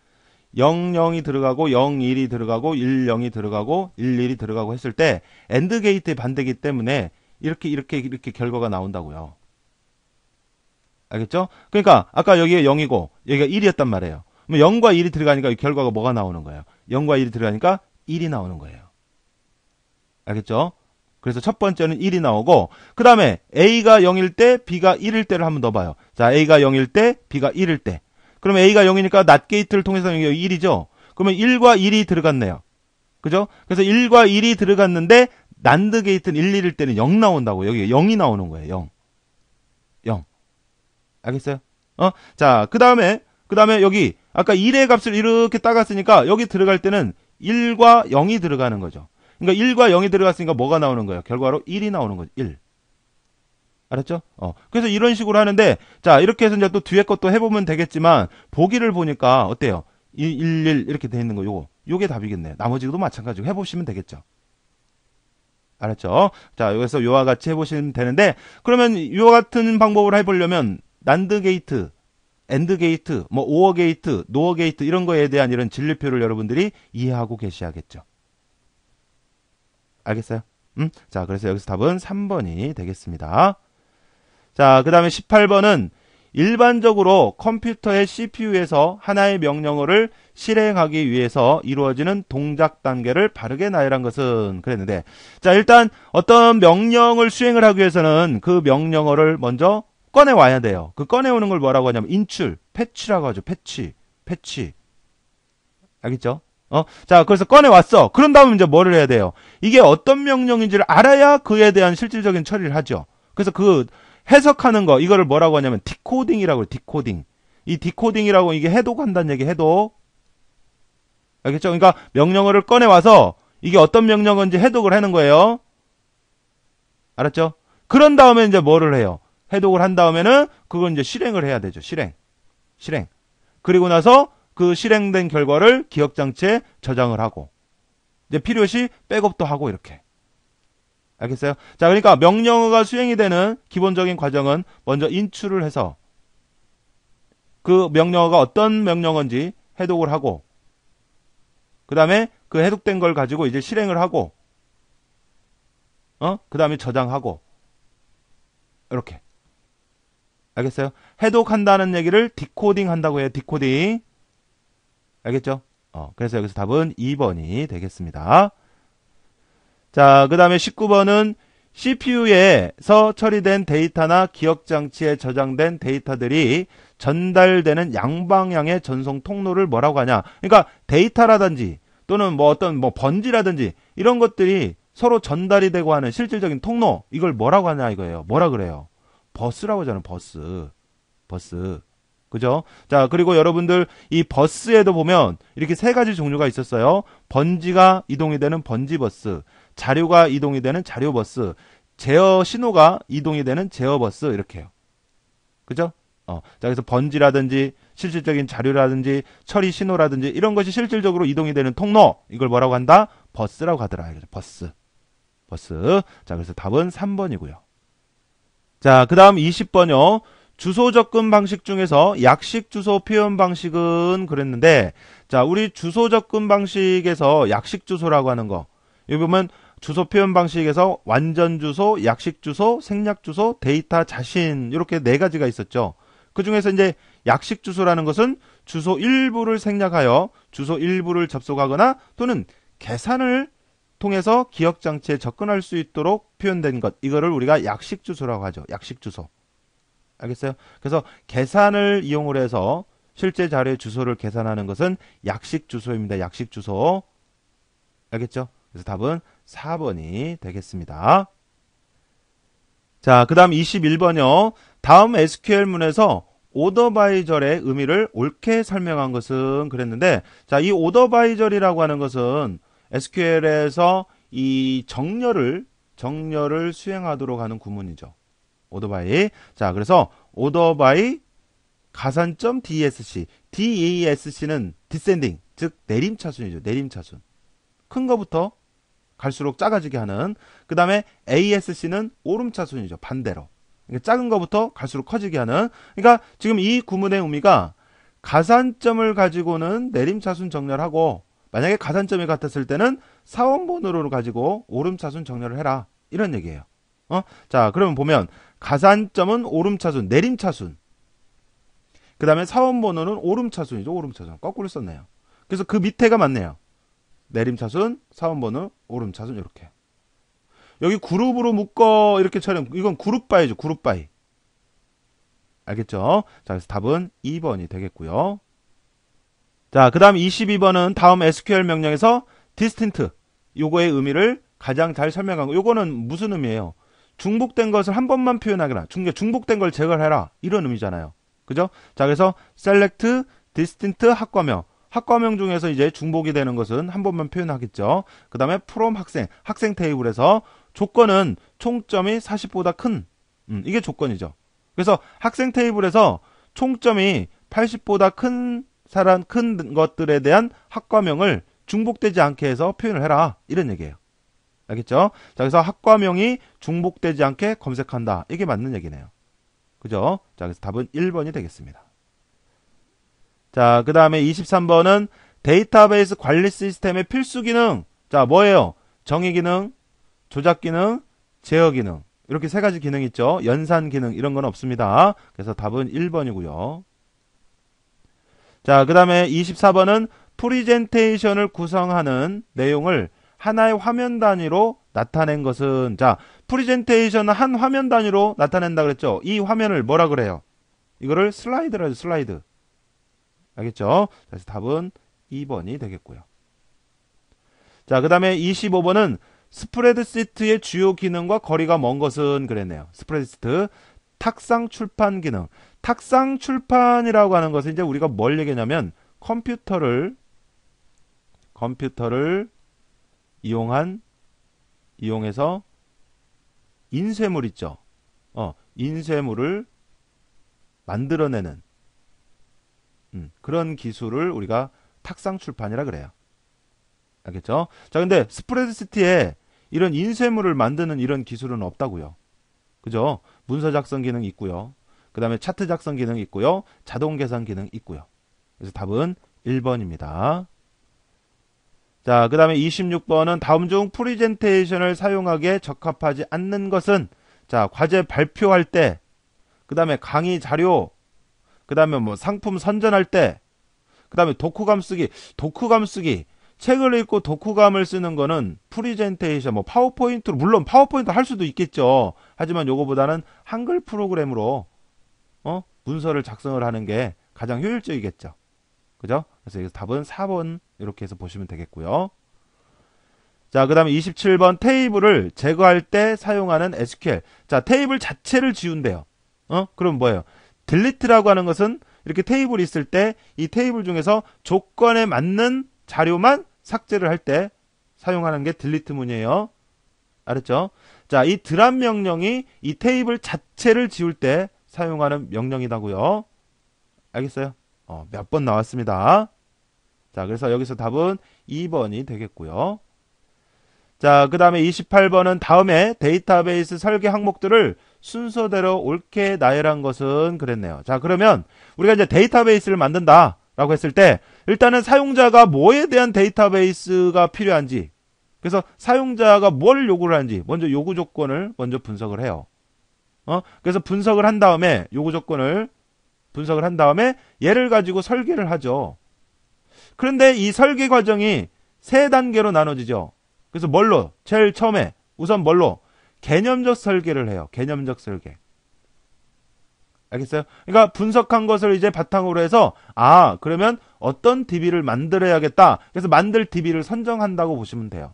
0, 0이 들어가고 0, 1이 들어가고 1, 0이 들어가고 1, 1이 들어가고 했을 때 엔드 게이트의 반대이기 때문에 이렇게 결과가 나온다고요. 알겠죠? 그러니까 아까 여기가 0이고 여기가 1이었단 말이에요. 그럼 0과 1이 들어가니까 이 결과가 뭐가 나오는 거예요? 0과 1이 들어가니까 1이 나오는 거예요. 알겠죠? 그래서 첫 번째는 1이 나오고 그 다음에 A가 0일 때 B가 1일 때를 한번 넣어봐요. 자, A가 0일 때 B가 1일 때. 그러면 A가 0이니까 낫 게이트를 통해서 여기 1이죠? 그러면 1과 1이 들어갔네요. 그죠? 그래서 1과 1이 들어갔는데 난드 게이트는 1, 1일 때는 0 나온다고. 여기 0이 나오는 거예요. 0. 알겠어요? 자, 그 다음에 여기 아까 1의 값을 이렇게 따갔으니까 여기 들어갈 때는 1과 0이 들어가는 거죠. 그러니까 1과 0이 들어갔으니까 뭐가 나오는 거예요? 결과로 1이 나오는 거죠. 1. 알았죠? 그래서 이런 식으로 하는데, 자, 이렇게 해서 이제 또 뒤에 것도 해보면 되겠지만, 보기를 보니까, 어때요? 1, 1 이렇게 돼 있는 거, 요게 답이겠네요. 나머지도 마찬가지로 해보시면 되겠죠. 알았죠? 자, 여기서 요와 같이 해보시면 되는데, 그러면 요와 같은 방법을 해보려면, 난드 게이트, 엔드 게이트, 오어 게이트, 노어 게이트, 이런 거에 대한 이런 진리표를 여러분들이 이해하고 계셔야겠죠. 알겠어요? 자, 그래서 여기서 답은 3번이 되겠습니다. 자, 그 다음에 18번은 일반적으로 컴퓨터의 CPU에서 하나의 명령어를 실행하기 위해서 이루어지는 동작 단계를 바르게 나열한 것은 그랬는데, 자, 일단 어떤 명령을 수행을 하기 위해서는 그 명령어를 먼저 꺼내와야 돼요. 그 꺼내오는 걸 뭐라고 하냐면 인출, 패치라고 하죠. 패치. 알겠죠? 자, 그래서 꺼내왔어. 그런 다음에 이제 뭐를 해야 돼요? 이게 어떤 명령인지를 알아야 그에 대한 실질적인 처리를 하죠. 그래서 그 해석하는 거, 이거를 뭐라고 하냐면 디코딩이라고 해요. 디코딩. 이 디코딩이라고 이게 해독한다는 얘기, 해독. 알겠죠? 그러니까 명령어를 꺼내와서 이게 어떤 명령어인지 해독을 하는 거예요. 알았죠? 그런 다음에 이제 뭐를 해요? 해독을 한 다음에는 그걸 이제 실행을 해야 되죠. 실행. 그리고 나서 그 실행된 결과를 기억장치에 저장을 하고, 이제 필요시 백업도 하고, 이렇게. 알겠어요? 자, 그러니까 명령어가 수행이 되는 기본적인 과정은 먼저 인출을 해서 그 명령어가 어떤 명령어인지 해독을 하고, 그 다음에 그 해독된 걸 가지고 이제 실행을 하고, 그 다음에 저장하고, 이렇게. 알겠어요? 해독한다는 얘기를 디코딩 한다고 해요. 디코딩. 알겠죠? 그래서 여기서 답은 2번이 되겠습니다. 자, 그 다음에 19번은 CPU에서 처리된 데이터나 기억장치에 저장된 데이터들이 전달되는 양방향의 전송 통로를 뭐라고 하냐. 그러니까 데이터라든지 또는 어떤 번지라든지 이런 것들이 서로 전달이 되고 하는 실질적인 통로, 이걸 뭐라고 하냐 이거예요. 뭐라 그래요? 버스라고 하잖아요. 버스. 그죠? 자, 그리고 여러분들 이 버스에도 보면 이렇게 세 가지 종류가 있었어요. 번지가 이동이 되는 번지버스, 자료가 이동이 되는 자료버스, 제어 신호가 이동이 되는 제어버스, 이렇게요. 그죠? 자, 그래서 번지라든지 실질적인 자료라든지 처리 신호라든지 이런 것이 실질적으로 이동이 되는 통로, 이걸 뭐라고 한다? 버스라고 하더라. 버스. 자, 그래서 답은 3번이고요. 자, 그 다음 20번요. 주소 접근 방식 중에서 약식 주소 표현 방식은 그랬는데, 자, 우리 주소 접근 방식에서 약식 주소라고 하는 거, 여기 보면 주소 표현 방식에서 완전 주소, 약식 주소, 생략 주소, 데이터 자신, 이렇게 네 가지가 있었죠. 그 중에서 이제 약식 주소라는 것은 주소 일부를 생략하여 주소 일부를 접속하거나 또는 계산을 통해서 기억장치에 접근할 수 있도록 표현된 것. 이거를 우리가 약식 주소라고 하죠. 약식 주소. 알겠어요? 그래서 계산을 이용을 해서 실제 자료의 주소를 계산하는 것은 약식 주소입니다. 약식 주소. 알겠죠? 그래서 답은 4번이 되겠습니다. 자, 그 다음 21번이요. 다음 SQL문에서 오더 바이 절의 의미를 옳게 설명한 것은 그랬는데, 자, 이 오더 바이 절이라고 하는 것은 SQL에서 이 정렬을 수행하도록 하는 구문이죠. 오더 바이. 자, 그래서 오더 바이 가산점 DESC. DESC는 descending, 즉 내림차순이죠. 내림차순. 큰 거부터 갈수록 작아지게 하는. 그 다음에 ASC는 오름차순이죠. 반대로. 그러니까 작은 거부터 갈수록 커지게 하는. 그러니까 지금 이 구문의 의미가 가산점을 가지고는 내림차순 정렬하고, 만약에 가산점이 같았을 때는 사원번호를 가지고 오름차순 정렬을 해라. 이런 얘기예요. 자, 그러면 보면 가산점은 오름차순, 내림차순. 그 다음에 사원번호는 오름차순이죠. 오름차순. 거꾸로 썼네요. 그래서 그 밑에가 맞네요. 내림차순, 사원번호, 오름차순. 이렇게. 여기 그룹으로 묶어 이렇게 처럼, 이건 그룹 바이죠. 그룹 바이. 알겠죠? 자, 그래서 답은 2번이 되겠고요. 자, 그 다음 22번은 다음 SQL 명령에서 distinct, 요거의 의미를 가장 잘 설명한 거. 요거는 무슨 의미예요? 중복된 것을 한 번만 표현하거나 중복된 걸 제거해라. 이런 의미잖아요. 그죠? 자, 그래서 select, distinct, 학과명 중에서 이제 중복이 되는 것은 한 번만 표현하겠죠. 그 다음에 from 학생 테이블에서 조건은 총점이 40보다 큰, 이게 조건이죠. 그래서 학생 테이블에서 총점이 80보다 큰 것들에 대한 학과명을 중복되지 않게 해서 표현을 해라. 이런 얘기예요. 알겠죠? 자, 그래서 학과명이 중복되지 않게 검색한다. 이게 맞는 얘기네요. 그죠? 자, 그래서 답은 1번이 되겠습니다. 자, 그 다음에 23번은 데이터베이스 관리 시스템의 필수 기능. 자, 뭐예요? 정의 기능, 조작 기능, 제어 기능. 이렇게 세 가지 기능이 있죠. 연산 기능 이런 건 없습니다. 그래서 답은 1번이고요. 자, 그 다음에 24번은 프리젠테이션을 구성하는 내용을 하나의 화면 단위로 나타낸 것은, 자, 프리젠테이션은 한 화면 단위로 나타낸다 그랬죠. 이 화면을 뭐라 그래요? 이거를 슬라이드라 하죠. 슬라이드. 알겠죠? 그래서 답은 2번이 되겠고요. 자, 그 다음에 25번은 스프레드시트의 주요 기능과 거리가 먼 것은 그랬네요. 스프레드시트 탁상 출판 기능. 탁상 출판이라고 하는 것은 이제 우리가 뭘 얘기냐면 컴퓨터를 이용해서 인쇄물 있죠. 인쇄물을 만들어내는 그런 기술을 우리가 탁상 출판이라 그래요. 알겠죠? 자, 근데 스프레드시트에 이런 인쇄물을 만드는 이런 기술은 없다고요. 그죠? 문서 작성 기능이 있고요. 그 다음에 차트 작성 기능이 있고요. 자동 계산 기능이 있고요. 그래서 답은 1번입니다. 자, 그 다음에 26번은 다음 중 프리젠테이션을 사용하기에 적합하지 않는 것은, 자, 과제 발표할 때, 그 다음에 강의 자료, 그 다음에 뭐 상품 선전할 때, 그 다음에 독후감 쓰기. 책을 읽고 독후감을 쓰는 거는 프리젠테이션, 뭐 파워포인트로, 물론 파워포인트 할 수도 있겠죠. 하지만 요거보다는 한글 프로그램으로 문서를 작성을 하는 게 가장 효율적이겠죠. 그죠? 그래서 여기서 답은 4번 이렇게 해서 보시면 되겠고요. 자, 그 다음에 27번 테이블을 제거할 때 사용하는 SQL. 자, 테이블 자체를 지운대요. 그럼 뭐예요? 딜리트라고 하는 것은 이렇게 테이블이 있을 때 이 테이블 중에서 조건에 맞는 자료만 삭제를 할 때 사용하는 게 딜리트문이에요. 알았죠? 자, 이 드랍 명령이 이 테이블 자체를 지울 때 사용하는 명령이다고요. 알겠어요? 몇 번 나왔습니다. 자, 그래서 여기서 답은 2번이 되겠고요. 자, 그 다음에 28번은 다음에 데이터베이스 설계 항목들을 순서대로 옳게 나열한 것은 그랬네요. 자, 그러면 우리가 이제 데이터베이스를 만든다 라고 했을 때 일단은 사용자가 뭐에 대한 데이터베이스가 필요한지, 그래서 사용자가 뭘 요구를 하는지 먼저 요구 조건을 먼저 분석을 해요. 그래서 분석을 한 다음에 요구 조건을 분석을 한 다음에 얘를 가지고 설계를 하죠. 그런데 이 설계 과정이 세 단계로 나눠지죠. 그래서 뭘로? 제일 처음에 우선 뭘로? 개념적 설계를 해요. 개념적 설계. 알겠어요? 그러니까 분석한 것을 이제 바탕으로 해서 그러면 어떤 DB를 만들어야겠다. 그래서 만들 DB를 선정한다고 보시면 돼요.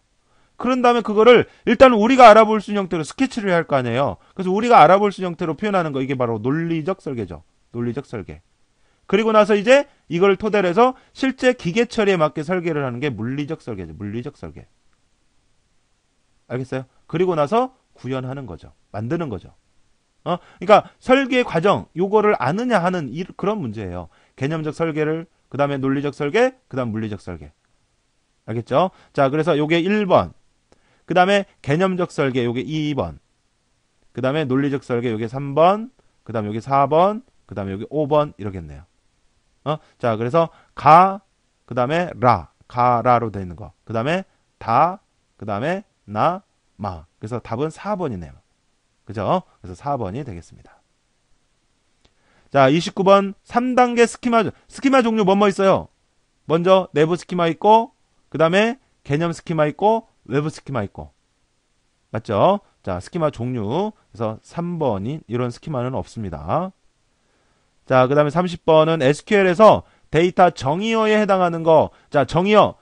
그런 다음에 그거를 일단 우리가 알아볼 수 있는 형태로 스케치를 해야 할 거 아니에요. 그래서 우리가 알아볼 수 있는 형태로 표현하는 거 이게 바로 논리적 설계죠. 논리적 설계. 그리고 나서 이제 이걸 토대로 해서 실제 기계 처리에 맞게 설계를 하는 게 물리적 설계죠. 물리적 설계. 알겠어요? 그리고 나서 구현하는 거죠. 만드는 거죠. 그러니까 설계 과정 요거를 아느냐 하는 그런 문제예요. 개념적 설계를 그 다음에 논리적 설계 그 다음 물리적 설계. 알겠죠? 자, 그래서 요게 1번 그 다음에 개념적 설계 요게 2번 그 다음에 논리적 설계 요게 3번 그 다음에 요게 4번 그 다음에 요게 5번 이러겠네요. 자, 그래서 그 다음에 가라로 되어 있는 거. 그 다음에 그 다음에 마. 그래서 답은 4번이네요. 그죠? 그래서 4번이 되겠습니다. 자, 29번 3단계 스키마 종류 뭐뭐 있어요? 먼저 내부 스키마 있고 그 다음에 개념 스키마 있고 외부 스키마 있고 맞죠? 자, 스키마 종류 그래서 3번이 이런 스키마는 없습니다. 자, 그 다음에 30번은 SQL에서 데이터 정의어에 해당하는 거. 자, 정의어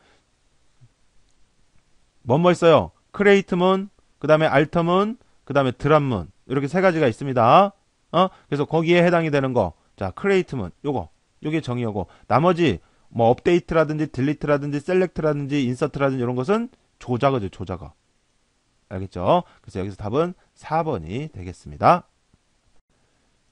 뭐뭐 있어요? 크레이트문 그 다음에 알터문 그 다음에 드랍문 이렇게 세 가지가 있습니다. 그래서 거기에 해당이 되는 거. 자, 크리에이트문 요게 정의어고 나머지 뭐 업데이트라든지 딜리트라든지 셀렉트라든지 인서트라든지 이런 것은 조작어죠. 조작어. 알겠죠? 그래서 여기서 답은 4번이 되겠습니다.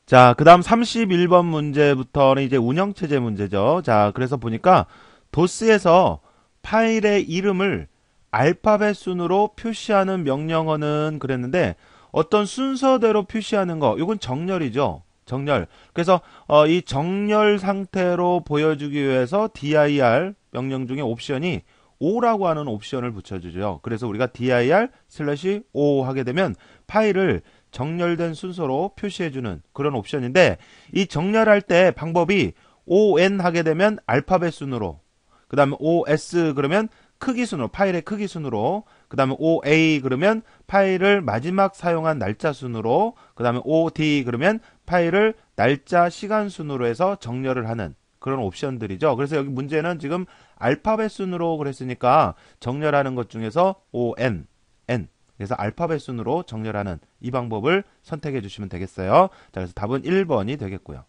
자, 그 다음 31번 문제부터는 이제 운영체제 문제죠. 자, 그래서 보니까 도스에서 파일의 이름을 알파벳 순으로 표시하는 명령어는 그랬는데 어떤 순서대로 표시하는 거, 이건 정렬이죠. 정렬. 그래서 이 정렬 상태로 보여주기 위해서 dir 명령 중에 옵션이 o라고 하는 옵션을 붙여주죠. 그래서 우리가 dir/o 하게 되면 파일을 정렬된 순서로 표시해주는 그런 옵션인데 이 정렬할 때 방법이 on 하게 되면 알파벳 순으로 그 다음에 os 그러면 크기 순으로 파일의 크기 순으로 그 다음에 OA 그러면 파일을 마지막 사용한 날짜 순으로 그 다음에 OD 그러면 파일을 날짜 시간 순으로 해서 정렬을 하는 그런 옵션들이죠. 그래서 여기 문제는 지금 알파벳 순으로 그랬으니까 정렬하는 것 중에서 ON, N 그래서 알파벳 순으로 정렬하는 이 방법을 선택해 주시면 되겠어요. 자, 그래서 답은 1번이 되겠고요.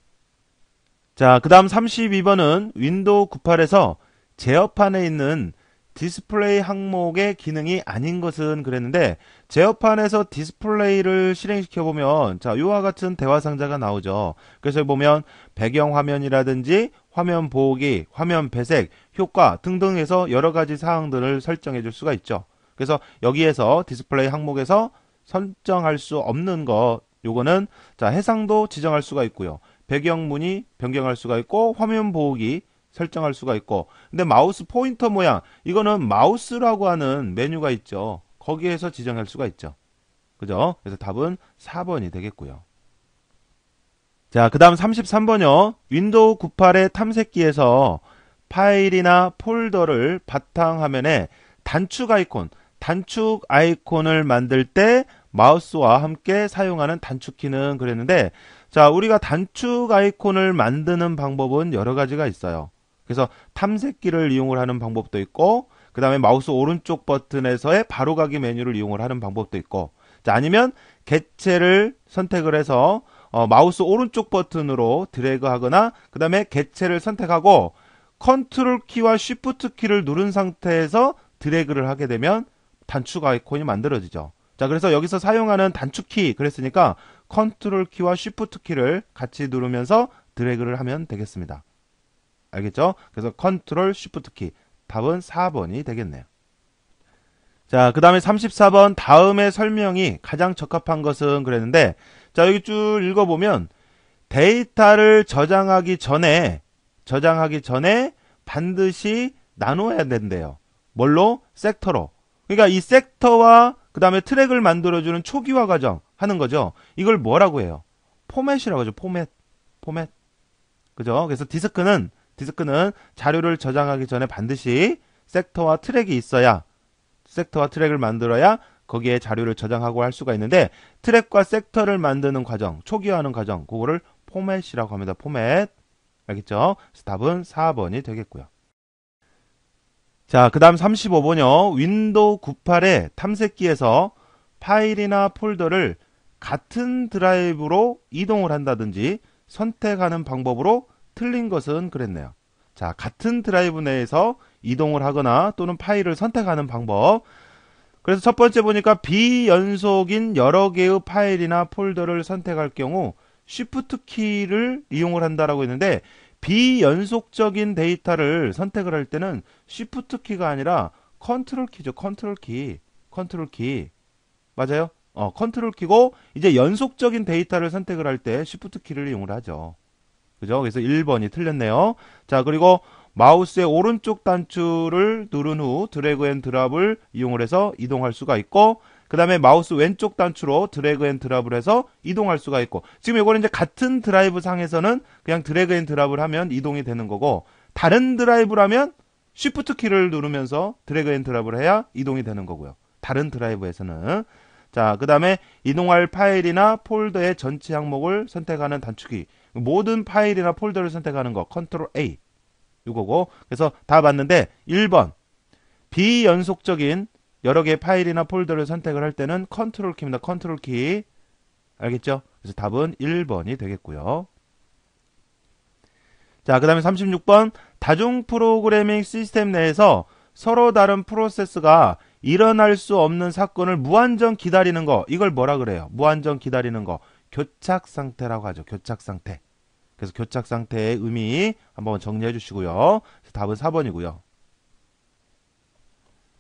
자, 그 다음 32번은 윈도우 98에서 제어판에 있는 디스플레이 항목의 기능이 아닌 것은 그랬는데 제어판에서 디스플레이를 실행시켜 보면 자, 이와 같은 대화 상자가 나오죠. 그래서 보면 배경 화면이라든지 화면 보기, 화면 배색, 효과 등등 해서 여러 가지 사항들을 설정해 줄 수가 있죠. 그래서 여기에서 디스플레이 항목에서 설정할 수 없는 거 요거는 자, 해상도 지정할 수가 있고요. 배경 문의 변경할 수가 있고 화면 보기 설정할 수가 있고 근데 마우스 포인터 모양 이거는 마우스라고 하는 메뉴가 있죠. 거기에서 지정할 수가 있죠. 그죠? 그래서 답은 4번이 되겠고요. 자, 그 다음 33번이요. 윈도우 98의 탐색기에서 파일이나 폴더를 바탕화면에 단축 아이콘을 만들 때 마우스와 함께 사용하는 단축키는 그랬는데 자, 우리가 단축 아이콘을 만드는 방법은 여러 가지가 있어요. 그래서 탐색기를 이용을 하는 방법도 있고 그 다음에 마우스 오른쪽 버튼에서의 바로가기 메뉴를 이용을 하는 방법도 있고 자, 아니면 객체를 선택을 해서 마우스 오른쪽 버튼으로 드래그 하거나 그 다음에 객체를 선택하고 컨트롤 키와 쉬프트 키를 누른 상태에서 드래그를 하게 되면 단축 아이콘이 만들어지죠. 자, 그래서 여기서 사용하는 단축키 그랬으니까 컨트롤 키와 쉬프트 키를 같이 누르면서 드래그를 하면 되겠습니다. 알겠죠? 그래서 컨트롤 쉬프트 키 답은 4번이 되겠네요. 자, 그 다음에 34번 다음의 설명이 가장 적합한 것은 그랬는데 자, 여기 쭉 읽어보면 데이터를 저장하기 전에 반드시 나눠야 된대요. 뭘로? 섹터로. 그러니까 이 섹터와 그 다음에 트랙을 만들어주는 초기화 과정 하는 거죠. 이걸 뭐라고 해요? 포맷이라고 하죠. 포맷. 그죠? 그래서 디스크는 자료를 저장하기 전에 반드시 섹터와 트랙이 있어야 섹터와 트랙을 만들어야 거기에 자료를 저장하고 할 수가 있는데, 트랙과 섹터를 만드는 과정, 초기화하는 과정, 그거를 포맷이라고 합니다. 포맷. 알겠죠? 그래서 답은 4번이 되겠고요. 자, 그 다음 35번이요. 윈도우 98의 탐색기에서 파일이나 폴더를 같은 드라이브로 이동을 한다든지 선택하는 방법으로 틀린 것은 그랬네요. 자, 같은 드라이브 내에서 이동을 하거나 또는 파일을 선택하는 방법. 그래서 첫 번째 보니까 비연속인 여러 개의 파일이나 폴더를 선택할 경우 Shift 키를 이용을 한다라고 했는데, 비연속적인 데이터를 선택을 할 때는 Shift 키가 아니라 컨트롤 키죠. 컨트롤 키. 컨트롤 키. 맞아요? 컨트롤 키고, 이제 연속적인 데이터를 선택을 할 때 Shift 키를 이용을 하죠. 그죠? 그래서 1번이 틀렸네요. 자, 그리고 마우스의 오른쪽 단추를 누른 후 드래그 앤 드랍을 이용을 해서 이동할 수가 있고, 그 다음에 마우스 왼쪽 단추로 드래그 앤 드랍을 해서 이동할 수가 있고, 지금 이거는 이제 같은 드라이브 상에서는 그냥 드래그 앤 드랍을 하면 이동이 되는 거고, 다른 드라이브라면 Shift 키를 누르면서 드래그 앤 드랍을 해야 이동이 되는 거고요. 다른 드라이브에서는. 자, 그 다음에 이동할 파일이나 폴더의 전체 항목을 선택하는 단축키, 모든 파일이나 폴더를 선택하는 거 컨트롤 A 이거고, 그래서 다 봤는데 1번 비연속적인 여러 개의 파일이나 폴더를 선택을 할 때는 컨트롤 키입니다. 컨트롤 키. 알겠죠? 그래서 답은 1번이 되겠고요. 자, 그 다음에 36번 다중 프로그래밍 시스템 내에서 서로 다른 프로세스가 일어날 수 없는 사건을 무한정 기다리는 거, 이걸 뭐라 그래요? 무한정 기다리는 거 교착 상태라고 하죠. 교착 상태. 그래서 교착 상태의 의미 한번 정리해 주시고요. 답은 4번이고요.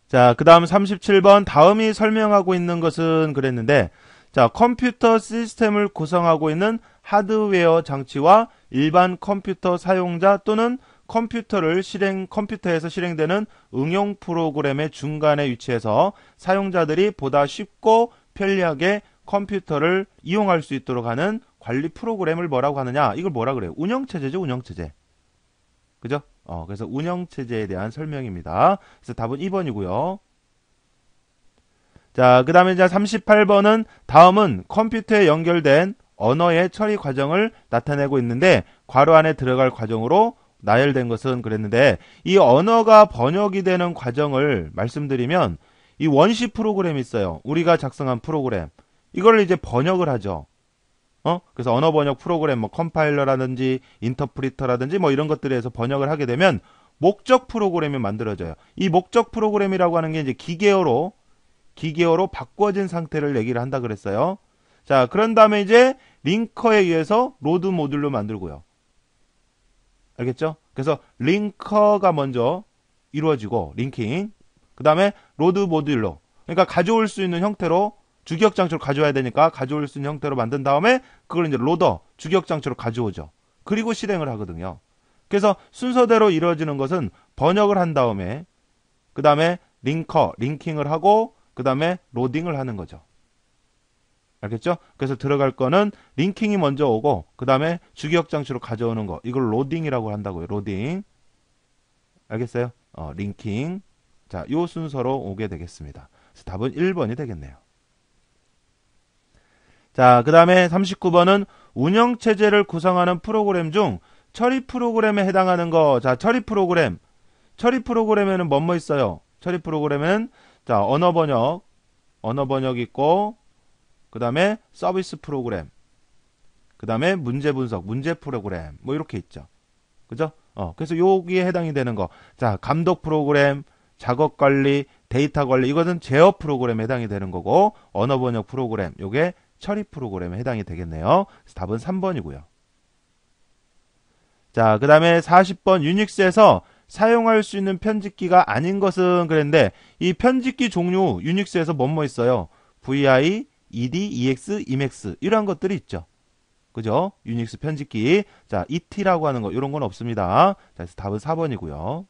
자, 그 다음 37번 다음이 설명하고 있는 것은 그랬는데, 자, 컴퓨터 시스템을 구성하고 있는 하드웨어 장치와 일반 컴퓨터 사용자 또는 컴퓨터에서 실행되는 응용 프로그램의 중간에 위치해서 사용자들이 보다 쉽고 편리하게 컴퓨터를 이용할 수 있도록 하는 관리 프로그램을 뭐라고 하느냐? 이걸 뭐라 그래요? 운영체제죠, 운영체제. 그죠? 그래서 운영체제에 대한 설명입니다. 그래서 답은 2번이고요. 자, 그 다음에 이제 38번은 다음은 컴퓨터에 연결된 언어의 처리 과정을 나타내고 있는데, 괄호 안에 들어갈 과정으로 나열된 것은 그랬는데, 이 언어가 번역이 되는 과정을 말씀드리면, 이 원시 프로그램이 있어요. 우리가 작성한 프로그램. 이걸 이제 번역을 하죠. 그래서 언어 번역 프로그램, 뭐 컴파일러라든지 인터프리터라든지 뭐 이런 것들에서 번역을 하게 되면 목적 프로그램이 만들어져요. 이 목적 프로그램이라고 하는 게 이제 기계어로 바꿔진 상태를 얘기를 한다 그랬어요. 자, 그런 다음에 이제 링커에 의해서 로드 모듈로 만들고요. 알겠죠? 그래서 링커가 먼저 이루어지고, 링킹. 그 다음에 로드 모듈로. 그러니까 가져올 수 있는 형태로, 주기억장치로 가져와야 되니까 가져올 수 있는 형태로 만든 다음에 그걸 이제 로더, 주기억장치로 가져오죠. 그리고 실행을 하거든요. 그래서 순서대로 이루어지는 것은 번역을 한 다음에, 그 다음에 링킹을 하고, 그 다음에 로딩을 하는 거죠. 알겠죠? 그래서 들어갈 거는 링킹이 먼저 오고, 그 다음에 주기억장치로 가져오는 거, 이걸 로딩이라고 한다고요. 로딩. 알겠어요? 링킹. 자, 요 순서로 오게 되겠습니다. 그래서 답은 1번이 되겠네요. 자, 그 다음에 39번은 운영체제를 구성하는 프로그램 중 처리 프로그램에 해당하는 거. 자, 처리 프로그램에는 뭐 있어요? 처리 프로그램에는, 자, 언어 번역 있고, 그 다음에 서비스 프로그램, 그 다음에 문제 분석, 문제 프로그램, 뭐 이렇게 있죠. 그죠? 그래서 여기에 해당이 되는 거. 자, 감독 프로그램, 작업 관리, 데이터 관리, 이것은 제어 프로그램에 해당이 되는 거고, 언어 번역 프로그램, 요게 처리 프로그램에 해당이 되겠네요. 그래서 답은 3번이고요. 자, 그 다음에 40번 유닉스에서 사용할 수 있는 편집기가 아닌 것은 그랬는데, 이 편집기 종류 유닉스에서 뭐 있어요? VI, ED, EX, EMAX 이런 것들이 있죠. 그죠? 유닉스 편집기. 자, ET라고 하는 거 이런 건 없습니다. 자, 그래서 답은 4번이고요.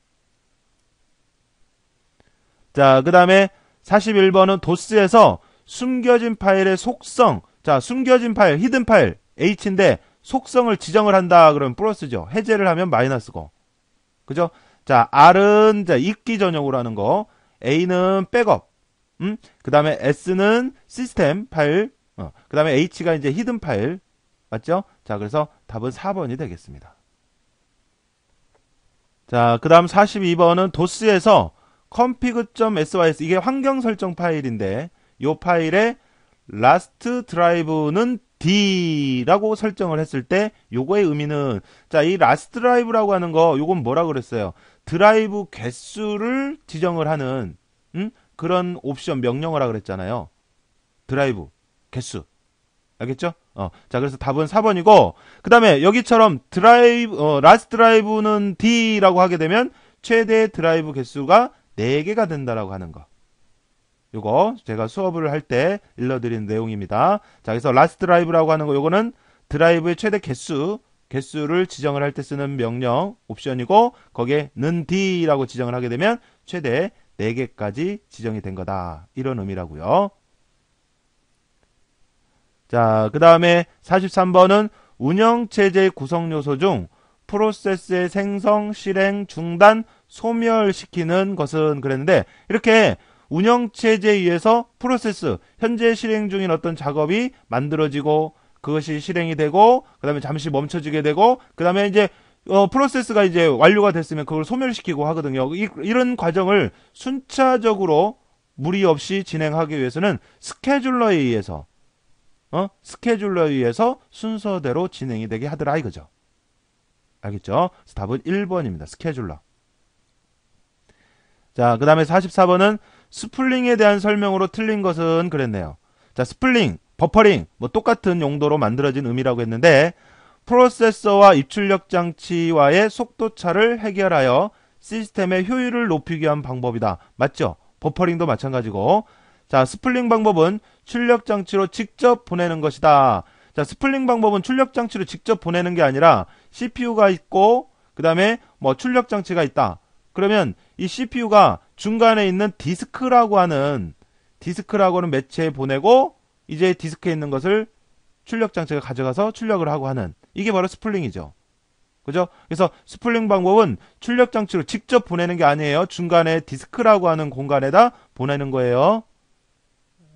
자, 그 다음에 41번은 도스에서 숨겨진 파일의 속성. 자, 숨겨진 파일, 히든 파일 H인데 속성을 지정을 한다 그러면 플러스죠. 해제를 하면 마이너스고. 그죠? 자, R은 자, 읽기 전용으로 하는 거. A는 백업. 그 다음에 S는 시스템 파일, 그 다음에 H가 이제 히든 파일. 맞죠? 자, 그래서 답은 4번이 되겠습니다. 자, 그 다음 42번은 도스에서 config.sys, 이게 환경 설정 파일인데, 이 파일에 last drive는 D라고 설정을 했을 때, 요거의 의미는, 자, 이 last drive라고 하는 거, 요건 뭐라 그랬어요? 드라이브 개수를 지정을 하는, 그런 옵션 명령어라 그랬잖아요. 드라이브 개수. 알겠죠? 자, 그래서 답은 4번이고, 그 다음에 여기처럼 라스트 드라이브는 D라고 하게 되면 최대 드라이브 개수가 4개가 된다라고 하는 거. 요거 제가 수업을 할 때 일러드린 내용입니다. 자, 그래서 라스트 드라이브라고 하는 거, 요거는 드라이브의 최대 개수를 지정을 할 때 쓰는 명령, 옵션이고, 거기에 는 D라고 지정을 하게 되면 최대 4개까지 지정이 된 거다. 이런 의미라고요. 자, 그 다음에 43번은 운영체제 구성 요소 중 프로세스의 생성, 실행, 중단, 소멸시키는 것은 그랬는데, 이렇게 운영체제에 의해서 프로세스, 현재 실행 중인 어떤 작업이 만들어지고, 그것이 실행이 되고, 그 다음에 잠시 멈춰지게 되고, 그 다음에 이제 프로세스가 이제 완료가 됐으면 그걸 소멸시키고 하거든요. 이런 과정을 순차적으로 무리 없이 진행하기 위해서는 스케줄러에 의해서 순서대로 진행이 되게 하더라 이거죠. 알겠죠? 답은 1번입니다. 스케줄러. 자, 그 다음에 44번은 스플링에 대한 설명으로 틀린 것은 그랬네요. 자, 스플링, 버퍼링, 뭐 똑같은 용도로 만들어진 의미라고 했는데, 프로세서와 입출력 장치와의 속도 차를 해결하여 시스템의 효율을 높이기 위한 방법이다. 맞죠? 버퍼링도 마찬가지고. 자, 스플링 방법은 출력 장치로 직접 보내는 것이다. 자, 스플링 방법은 출력 장치로 직접 보내는 게 아니라 CPU가 있고, 그 다음에 뭐 출력 장치가 있다. 그러면 이 CPU가 중간에 있는 디스크라고 하는 매체에 보내고, 이제 디스크에 있는 것을 출력 장치가 가져가서 출력을 하고 하는, 이게 바로 스플링이죠. 그죠? 그래서 스플링 방법은 출력 장치로 직접 보내는 게 아니에요. 중간에 디스크라고 하는 공간에다 보내는 거예요.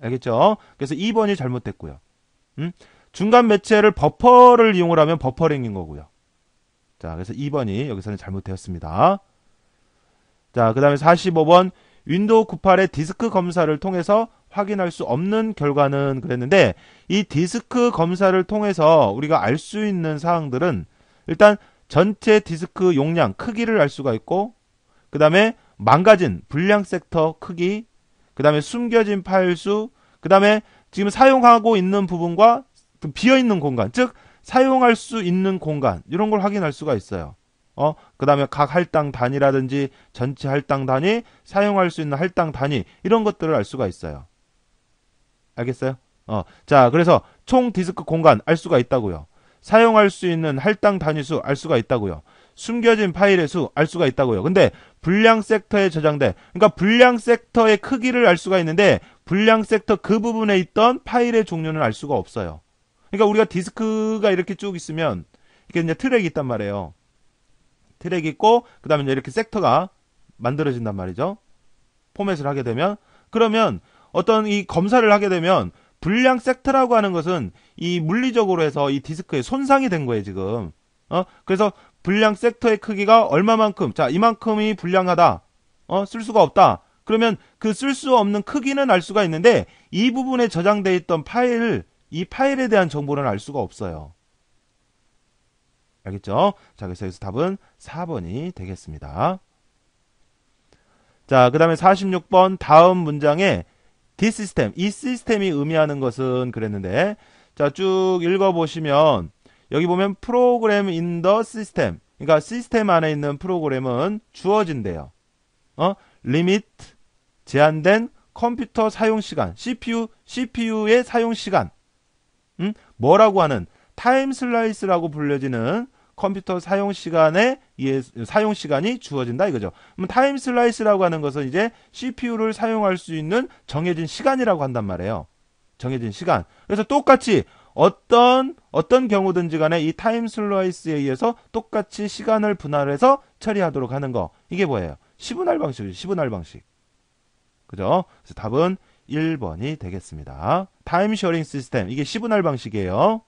알겠죠? 그래서 2번이 잘못됐고요. 중간 매체를 버퍼를 이용을 하면 버퍼링인 거고요. 자, 그래서 2번이 여기서는 잘못되었습니다. 자, 그 다음에 45번 윈도우 98의 디스크 검사를 통해서 확인할 수 없는 결과는 그랬는데, 이 디스크 검사를 통해서 우리가 알 수 있는 사항들은 일단 전체 디스크 용량 크기를 알 수가 있고, 그 다음에 망가진 불량 섹터 크기, 그 다음에 숨겨진 파일 수, 그 다음에 지금 사용하고 있는 부분과 비어있는 공간, 즉 사용할 수 있는 공간, 이런 걸 확인할 수가 있어요. 그 다음에 각 할당 단위라든지 전체 할당 단위, 사용할 수 있는 할당 단위, 이런 것들을 알 수가 있어요. 알겠어요? 자, 그래서 총 디스크 공간 알 수가 있다고요. 사용할 수 있는 할당 단위수 알 수가 있다고요. 숨겨진 파일의 수 알 수가 있다고요. 근데 불량 섹터에 저장돼, 그러니까 불량 섹터의 크기를 알 수가 있는데, 불량 섹터 그 부분에 있던 파일의 종류는 알 수가 없어요. 그러니까 우리가 디스크가 이렇게 쭉 있으면, 이렇게 이제 트랙이 있단 말이에요. 트랙이 있고, 그 다음에 이제 이렇게 섹터가 만들어진단 말이죠. 포맷을 하게 되면, 그러면 어떤 이 검사를 하게 되면, 불량 섹터라고 하는 것은 이 물리적으로 해서 이 디스크에 손상이 된 거예요, 지금. 그래서 불량 섹터의 크기가 얼마만큼, 자, 이만큼이 불량하다. 쓸 수가 없다. 그러면 그 쓸 수 없는 크기는 알 수가 있는데, 이 부분에 저장되어 있던 이 파일에 대한 정보는 알 수가 없어요. 알겠죠? 자, 그래서 여기서 답은 4번이 되겠습니다. 자, 그 다음에 46번 다음 문장에 디시스템, 이 시스템이 의미하는 것은 그랬는데, 자, 쭉 읽어보시면 여기 보면 프로그램 인 더 시스템, 그러니까 시스템 안에 있는 프로그램은 주어진대요. 리미트, 제한된 컴퓨터 사용 시간, CPU의 사용 시간, 뭐라고 하는 타임 슬라이스라고 불려지는 컴퓨터 사용 시간이 주어진다 이거죠. 그럼 타임 슬라이스라고 하는 것은 이제 CPU를 사용할 수 있는 정해진 시간이라고 한단 말이에요. 정해진 시간. 그래서 똑같이 어떤 경우든지 간에 이 타임 슬라이스에 의해서 똑같이 시간을 분할해서 처리하도록 하는 거. 이게 뭐예요? 시분할 방식이죠. 시분할 방식. 그죠? 그래서 답은 1번이 되겠습니다. 타임 쉐어링 시스템. 이게 시분할 방식이에요.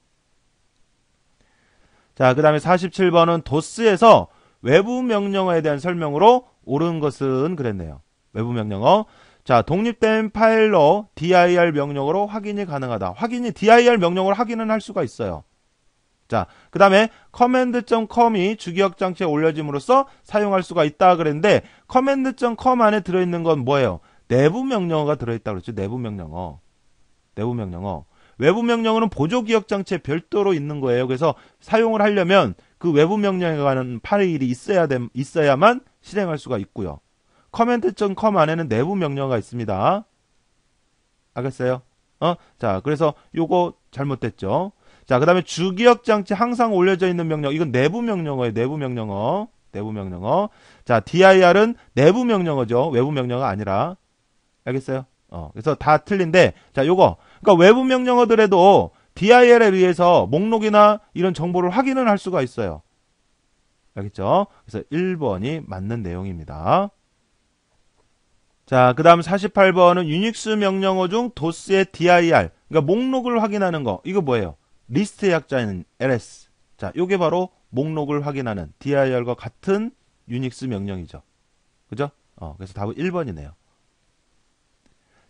자, 그 다음에 47번은 도스에서 외부 명령어에 대한 설명으로 옳은 것은 그랬네요. 외부 명령어. 자, 독립된 파일로 dir 명령어로 확인이 가능하다. 확인이 dir 명령어로 확인은 할 수가 있어요. 자, 그 다음에 command.com이 주기억 장치에 올려짐으로써 사용할 수가 있다 그랬는데 command.com 안에 들어있는 건 뭐예요? 내부 명령어가 들어있다 그랬죠. 내부 명령어. 내부 명령어. 외부 명령어는 보조 기억 장치에 별도로 있는 거예요. 그래서 사용을 하려면 그 외부 명령에 관한 파일이 있어야만 실행할 수가 있고요. command.com 안에는 내부 명령어가 있습니다. 알겠어요? 자, 그래서 요거 잘못됐죠. 자, 그 다음에 주기억 장치 항상 올려져 있는 명령. 이건 내부 명령어예요. 내부 명령어. 내부 명령어. 자, dir은 내부 명령어죠. 외부 명령어가 아니라. 알겠어요? 그래서 다 틀린데, 자, 요거. 그러니까 외부 명령어들에도 dir에 의해서 목록이나 이런 정보를 확인을 할 수가 있어요. 알겠죠? 그래서 1번이 맞는 내용입니다. 자, 그 다음 48번은 유닉스 명령어 중 도스의 dir. 그러니까 목록을 확인하는 거. 이거 뭐예요? 리스트의 약자인 ls. 자, 요게 바로 목록을 확인하는 dir과 같은 유닉스 명령이죠. 그죠? 그래서 답은 1번이네요.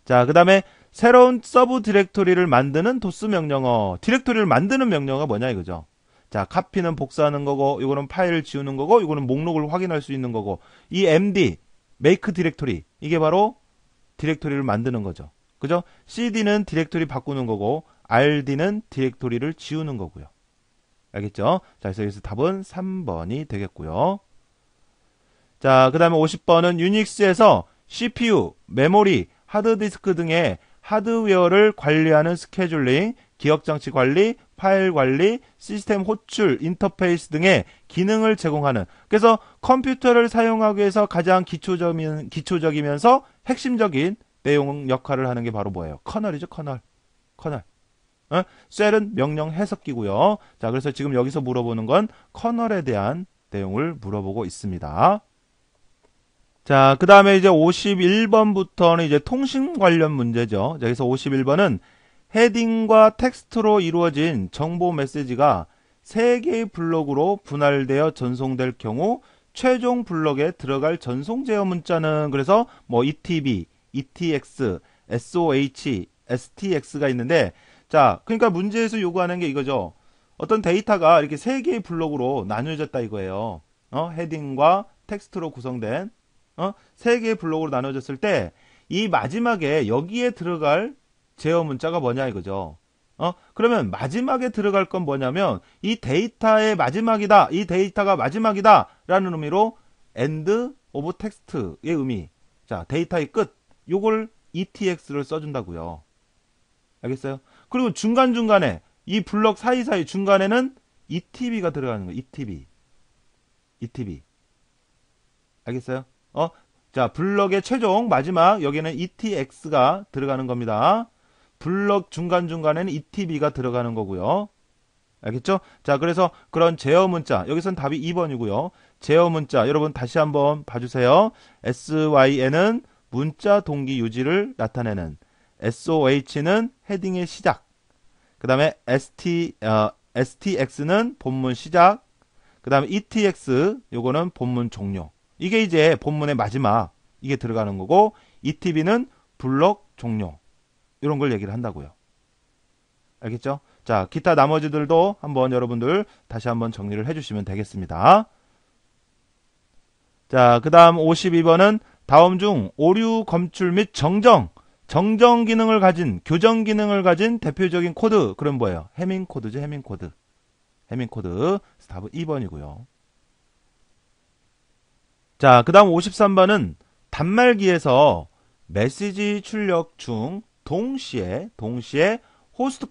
자, 그 다음에 새로운 서브 디렉토리를 만드는 도스 명령어. 디렉토리를 만드는 명령어가 뭐냐 이거죠. 자, 카피는 복사하는 거고, 요거는 파일을 지우는 거고, 요거는 목록을 확인할 수 있는 거고, 이 md, make 디렉토리. 이게 바로 디렉토리를 만드는 거죠. 그죠? cd는 디렉토리 바꾸는 거고, rd는 디렉토리를 지우는 거고요. 알겠죠? 자, 그래서 여기서 답은 3번이 되겠고요. 자, 그 다음에 50번은 유닉스에서 CPU, 메모리, 하드디스크 등의 하드웨어를 관리하는 스케줄링, 기억장치 관리, 파일 관리, 시스템 호출, 인터페이스 등의 기능을 제공하는. 그래서 컴퓨터를 사용하기 위해서 가장 기초적이면서 핵심적인 내용 역할을 하는 게 바로 뭐예요? 커널이죠, 커널. 쉘은 명령 해석기고요. 자, 그래서 지금 여기서 물어보는 건 커널에 대한 내용을 물어보고 있습니다. 자, 그 다음에 이제 51번부터는 이제 통신 관련 문제죠. 자, 여기서 51번은 헤딩과 텍스트로 이루어진 정보 메시지가 3개의 블록으로 분할되어 전송될 경우 최종 블록에 들어갈 전송 제어 문자는 그래서 뭐 ETB, ETX, SOH, STX가 있는데 자, 그러니까 문제에서 요구하는 게 이거죠. 어떤 데이터가 이렇게 3개의 블록으로 나뉘어졌다 이거예요. 헤딩과 텍스트로 구성된 3개의 블록으로 나눠졌을 때 이 마지막에 여기에 들어갈 제어 문자가 뭐냐 이거죠. 그러면 마지막에 들어갈 건 뭐냐면 이 데이터의 마지막이다. 이 데이터가 마지막이다. 라는 의미로 end of text의 의미. 자, 데이터의 끝. 요걸 ETX를 써준다고요. 알겠어요? 그리고 중간중간에 이 블록 사이사이 중간에는 ETB가 들어가는 거예요. ETB. 알겠어요? 자, 블럭의 최종 마지막 여기는 ETX가 들어가는 겁니다. 블럭 중간중간에는 ETB가 들어가는 거고요. 알겠죠? 자, 그래서 그런 제어 문자 여기선 답이 2번이고요. 제어 문자 여러분 다시 한번 봐주세요. SYN은 문자 동기 유지를 나타내는, SOH는 헤딩의 시작, 그 다음에 STX는 본문 시작, 그 다음에 ETX 요거는 본문 종료. 이게 이제 본문의 마지막 이게 들어가는 거고 ETB는 블록 종료 이런 걸 얘기를 한다고요. 알겠죠? 자, 기타 나머지들도 한번 여러분들 다시 한번 정리를 해주시면 되겠습니다. 자, 그 다음 52번은 다음 중 오류 검출 및 정정 기능을 가진, 교정 기능을 가진 대표적인 코드. 그럼 뭐예요? 해밍 코드죠, 해밍 코드. 답은 2번이고요. 자, 그 다음 53번은 단말기에서 메시지 출력 중 동시에 호스트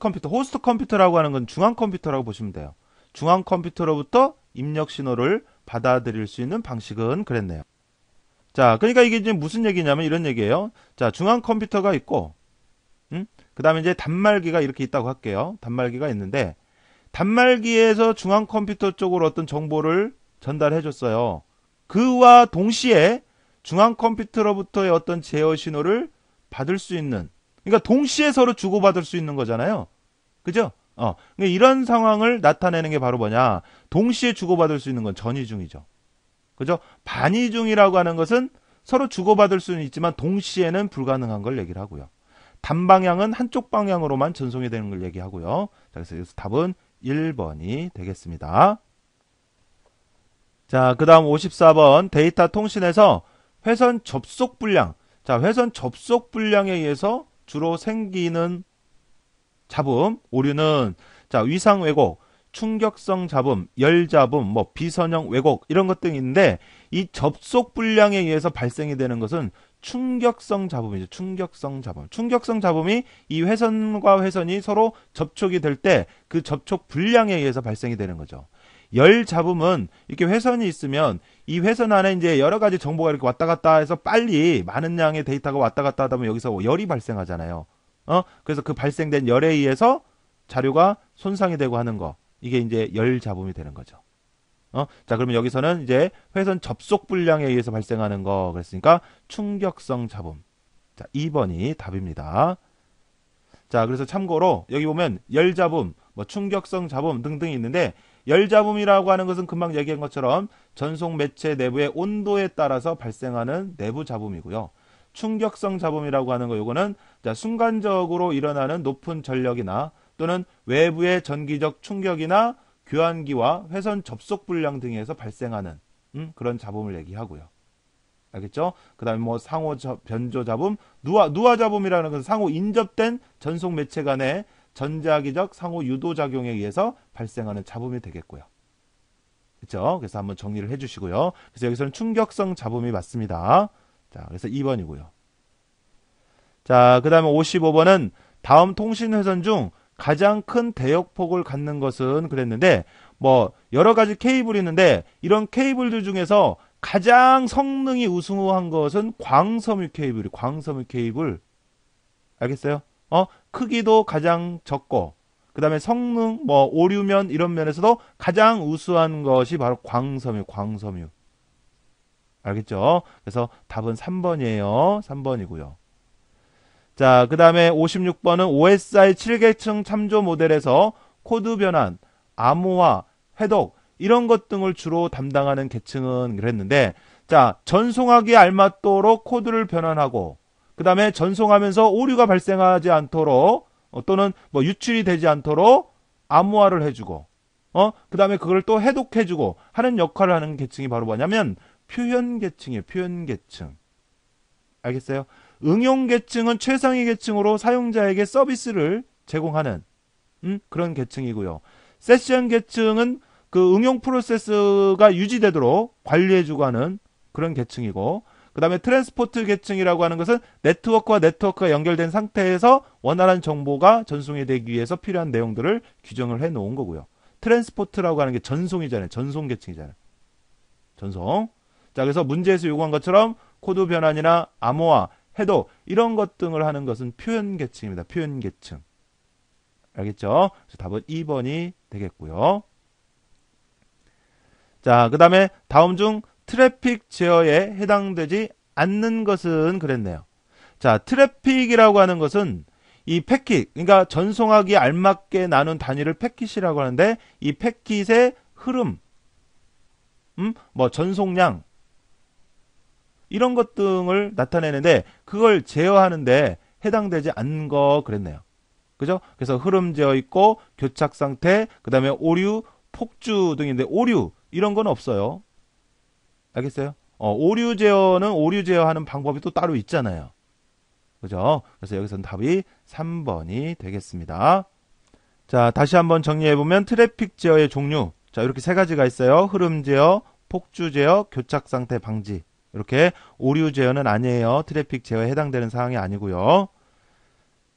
컴퓨터라고 하는 건 중앙 컴퓨터라고 보시면 돼요. 중앙 컴퓨터로부터 입력 신호를 받아들일 수 있는 방식은 그랬네요. 자, 그러니까 이게 이제 무슨 얘기냐면 이런 얘기예요. 자, 중앙 컴퓨터가 있고, 그 다음에 이제 단말기가 이렇게 있다고 할게요. 단말기가 있는데, 단말기에서 중앙 컴퓨터 쪽으로 어떤 정보를 전달해 줬어요. 그와 동시에 중앙 컴퓨터로부터의 어떤 제어 신호를 받을 수 있는 그러니까 동시에 서로 주고받을 수 있는 거잖아요. 그죠? 그러니까 이런 상황을 나타내는 게 바로 뭐냐? 동시에 주고받을 수 있는 건 전이중이죠. 그죠? 반이중이라고 하는 것은 서로 주고받을 수는 있지만 동시에는 불가능한 걸 얘기를 하고요. 단방향은 한쪽 방향으로만 전송이 되는 걸 얘기하고요. 자, 그래서 여기서 답은 1번이 되겠습니다. 자, 그 다음 54번 데이터 통신에서 회선 접속 불량. 자, 회선 접속 불량에 의해서 주로 생기는 잡음, 오류는 자, 위상 왜곡, 충격성 잡음, 열 잡음, 뭐 비선형 왜곡 이런 것들이 있는데 이 접속 불량에 의해서 발생이 되는 것은 충격성 잡음이죠. 충격성 잡음. 충격성 잡음이 이 회선과 회선이 서로 접촉이 될 때 그 접촉 불량에 의해서 발생이 되는 거죠. 열 잡음은 이렇게 회선이 있으면 이 회선 안에 이제 여러 가지 정보가 이렇게 왔다 갔다 해서 빨리 많은 양의 데이터가 왔다 갔다 하다 보면 여기서 열이 발생하잖아요. 그래서 그 발생된 열에 의해서 자료가 손상이 되고 하는 거. 이게 이제 열 잡음이 되는 거죠. 자, 그러면 여기서는 이제 회선 접속 불량에 의해서 발생하는 거 그랬으니까 충격성 잡음. 자, 2번이 답입니다. 자, 그래서 참고로 여기 보면 열 잡음, 뭐 충격성 잡음 등등이 있는데 열 잡음이라고 하는 것은 금방 얘기한 것처럼 전송 매체 내부의 온도에 따라서 발생하는 내부 잡음이고요. 충격성 잡음이라고 하는 거 요거는 자, 순간적으로 일어나는 높은 전력이나 또는 외부의 전기적 충격이나 교환기와 회선 접속 불량 등에서 발생하는 그런 잡음을 얘기하고요. 알겠죠? 그 다음에 뭐 상호 변조 잡음, 누화 잡음이라는 것은 상호 인접된 전송 매체 간의 전자기적 상호 유도 작용에 의해서 발생하는 잡음이 되겠고요. 그렇죠? 그래서 한번 정리를 해주시고요. 그래서 여기서는 충격성 잡음이 맞습니다. 자, 그래서 2번이고요. 자, 그 다음에 55번은 다음 통신 회선 중 가장 큰 대역폭을 갖는 것은 그랬는데 뭐 여러 가지 케이블이 있는데 이런 케이블들 중에서 가장 성능이 우수한 것은 광섬유 케이블이 광섬유 케이블 알겠어요? 크기도 가장 적고 그 다음에 성능 뭐 오류면 이런 면에서도 가장 우수한 것이 바로 광섬유 알겠죠? 그래서 답은 3번이에요. 3번이고요. 자, 그 다음에 56번은 OSI 7계층 참조 모델에서 코드 변환, 암호화, 해독 이런 것 등을 주로 담당하는 계층은 그랬는데 자, 전송하기에 알맞도록 코드를 변환하고 그 다음에 전송하면서 오류가 발생하지 않도록 또는 뭐 유출이 되지 않도록 암호화를 해주고 그 다음에 그걸 또 해독해주고 하는 역할을 하는 계층이 바로 뭐냐면 표현 계층이에요. 표현 계층. 알겠어요? 응용 계층은 최상위 계층으로 사용자에게 서비스를 제공하는 그런 계층이고요. 세션 계층은 그 응용 프로세스가 유지되도록 관리해주고 하는 그런 계층이고 그 다음에 트랜스포트 계층이라고 하는 것은 네트워크와 네트워크가 연결된 상태에서 원활한 정보가 전송이 되기 위해서 필요한 내용들을 규정을 해 놓은 거고요. 트랜스포트라고 하는 게 전송이잖아요. 전송 계층이잖아요. 전송. 자, 그래서 문제에서 요구한 것처럼 코드 변환이나 암호화, 해독 이런 것 등을 하는 것은 표현 계층입니다. 표현 계층. 알겠죠? 그래서 답은 2번이 되겠고요. 자, 그 다음에 다음 중 트래픽 제어에 해당되지 않는 것은 그랬네요. 자, 트래픽이라고 하는 것은 이 패킷, 그러니까 전송하기에 알맞게 나눈 단위를 패킷이라고 하는데 이 패킷의 흐름, 뭐 전송량 이런 것 등을 나타내는데 그걸 제어하는데 해당되지 않는 거 그랬네요. 그죠? 그래서 흐름 제어 있고 교착 상태, 그 다음에 오류, 폭주 등인데 오류 이런 건 없어요. 알겠어요? 오류 제어는 오류 제어하는 방법이 또 따로 있잖아요. 그죠? 그래서 여기서는 답이 3번이 되겠습니다. 자, 다시 한번 정리해보면 트래픽 제어의 종류. 자, 이렇게 세 가지가 있어요. 흐름 제어, 폭주 제어, 교착 상태 방지. 이렇게 오류 제어는 아니에요. 트래픽 제어에 해당되는 사항이 아니고요.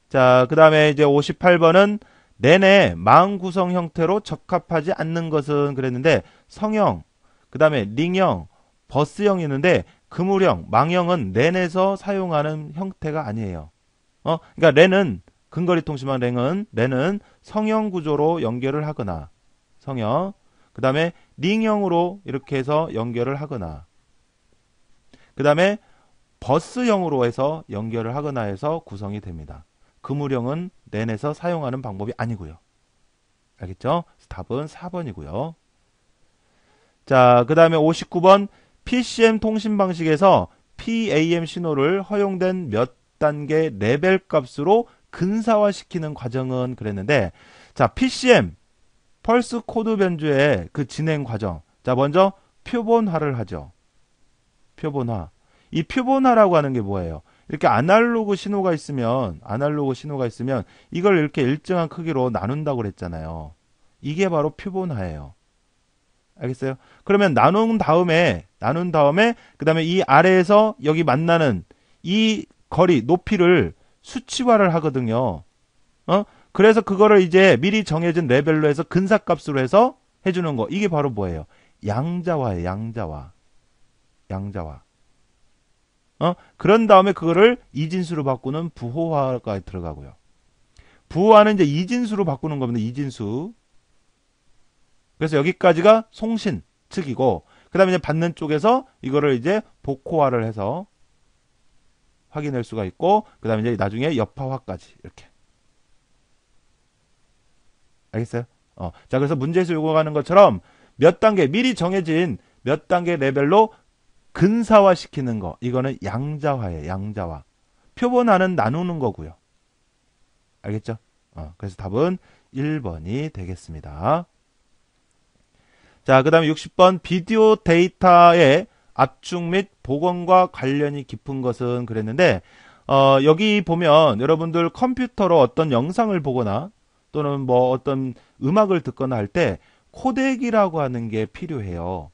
자, 그 다음에 이제 58번은 내내 망 구성 형태로 적합하지 않는 것은 그랬는데 성형, 그 다음에 링형, 버스형이 있는데 그물형, 망형은 랜에서 사용하는 형태가 아니에요. 그러니까 랜은 근거리 통신망 랜은 성형 구조로 연결을 하거나 성형, 그 다음에 링형으로 이렇게 해서 연결을 하거나 그 다음에 버스형으로 해서 연결을 하거나 해서 구성이 됩니다. 그물형은 낸에서 사용하는 방법이 아니고요. 알겠죠? 답은 4번이고요. 자, 그 다음에 59번 PCM 통신 방식에서 PAM 신호를 허용된 몇 단계 레벨 값으로 근사화시키는 과정은 그랬는데, 자, PCM 펄스 코드 변조의 그 진행 과정. 자, 먼저 표본화를 하죠. 표본화. 이 표본화라고 하는 게 뭐예요? 이렇게 아날로그 신호가 있으면 이걸 이렇게 일정한 크기로 나눈다고 그랬잖아요. 이게 바로 표본화예요. 알겠어요? 그러면 나눈 다음에 그 다음에 이 아래에서 여기 만나는 이 거리, 높이를 수치화를 하거든요. 그래서 그거를 이제 미리 정해진 레벨로 해서 근사값으로 해서 해주는 거. 이게 바로 뭐예요? 양자화예요. 양자화. 그런 다음에 그거를 이진수로 바꾸는 부호화가 들어가고요. 부호화는 이제 이진수로 바꾸는 겁니다. 이진수. 그래서 여기까지가 송신 측이고, 그 다음에 이제 받는 쪽에서 이거를 이제 복호화를 해서 확인할 수가 있고, 그 다음에 이제 나중에 여파화까지 이렇게. 알겠어요? 자, 그래서 문제에서 요구하는 것처럼 몇 단계, 미리 정해진 몇 단계 레벨로 근사화 시키는 거. 이거는 양자화예요. 양자화. 표본화는 나누는 거고요. 알겠죠? 그래서 답은 1번이 되겠습니다. 자, 그 다음에 60번 비디오 데이터의 압축 및 복원과 관련이 깊은 것은 그랬는데, 여기 보면 여러분들 컴퓨터로 어떤 영상을 보거나 또는 뭐 어떤 음악을 듣거나 할 때 코덱이라고 하는 게 필요해요.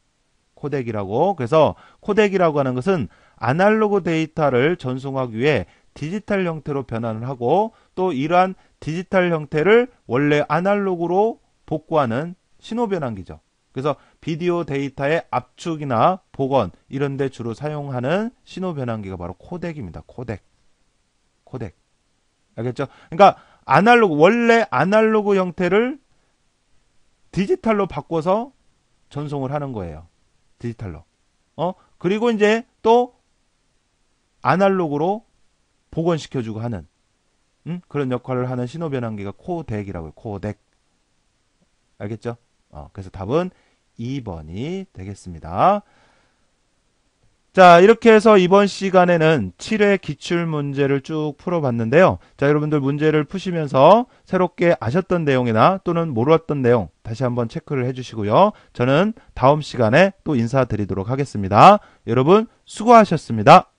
코덱이라고. 그래서 코덱이라고 하는 것은 아날로그 데이터를 전송하기 위해 디지털 형태로 변환을 하고, 또 이러한 디지털 형태를 원래 아날로그로 복구하는 신호 변환기죠. 그래서 비디오 데이터의 압축이나 복원 이런 데 주로 사용하는 신호 변환기가 바로 코덱입니다. 코덱. 알겠죠? 그러니까 원래 아날로그 형태를 디지털로 바꿔서 전송을 하는 거예요. 디지털로. 그리고 이제 또 아날로그로 복원시켜주고 하는 그런 역할을 하는 신호 변환기가 코덱이라고 해요. 코덱. 알겠죠? 그래서 답은 2번이 되겠습니다. 자, 이렇게 해서 이번 시간에는 7회 기출문제를 쭉 풀어봤는데요. 자, 여러분들 문제를 푸시면서 새롭게 아셨던 내용이나 또는 몰랐던 내용 다시 한번 체크를 해주시고요. 저는 다음 시간에 또 인사드리도록 하겠습니다. 여러분 수고하셨습니다.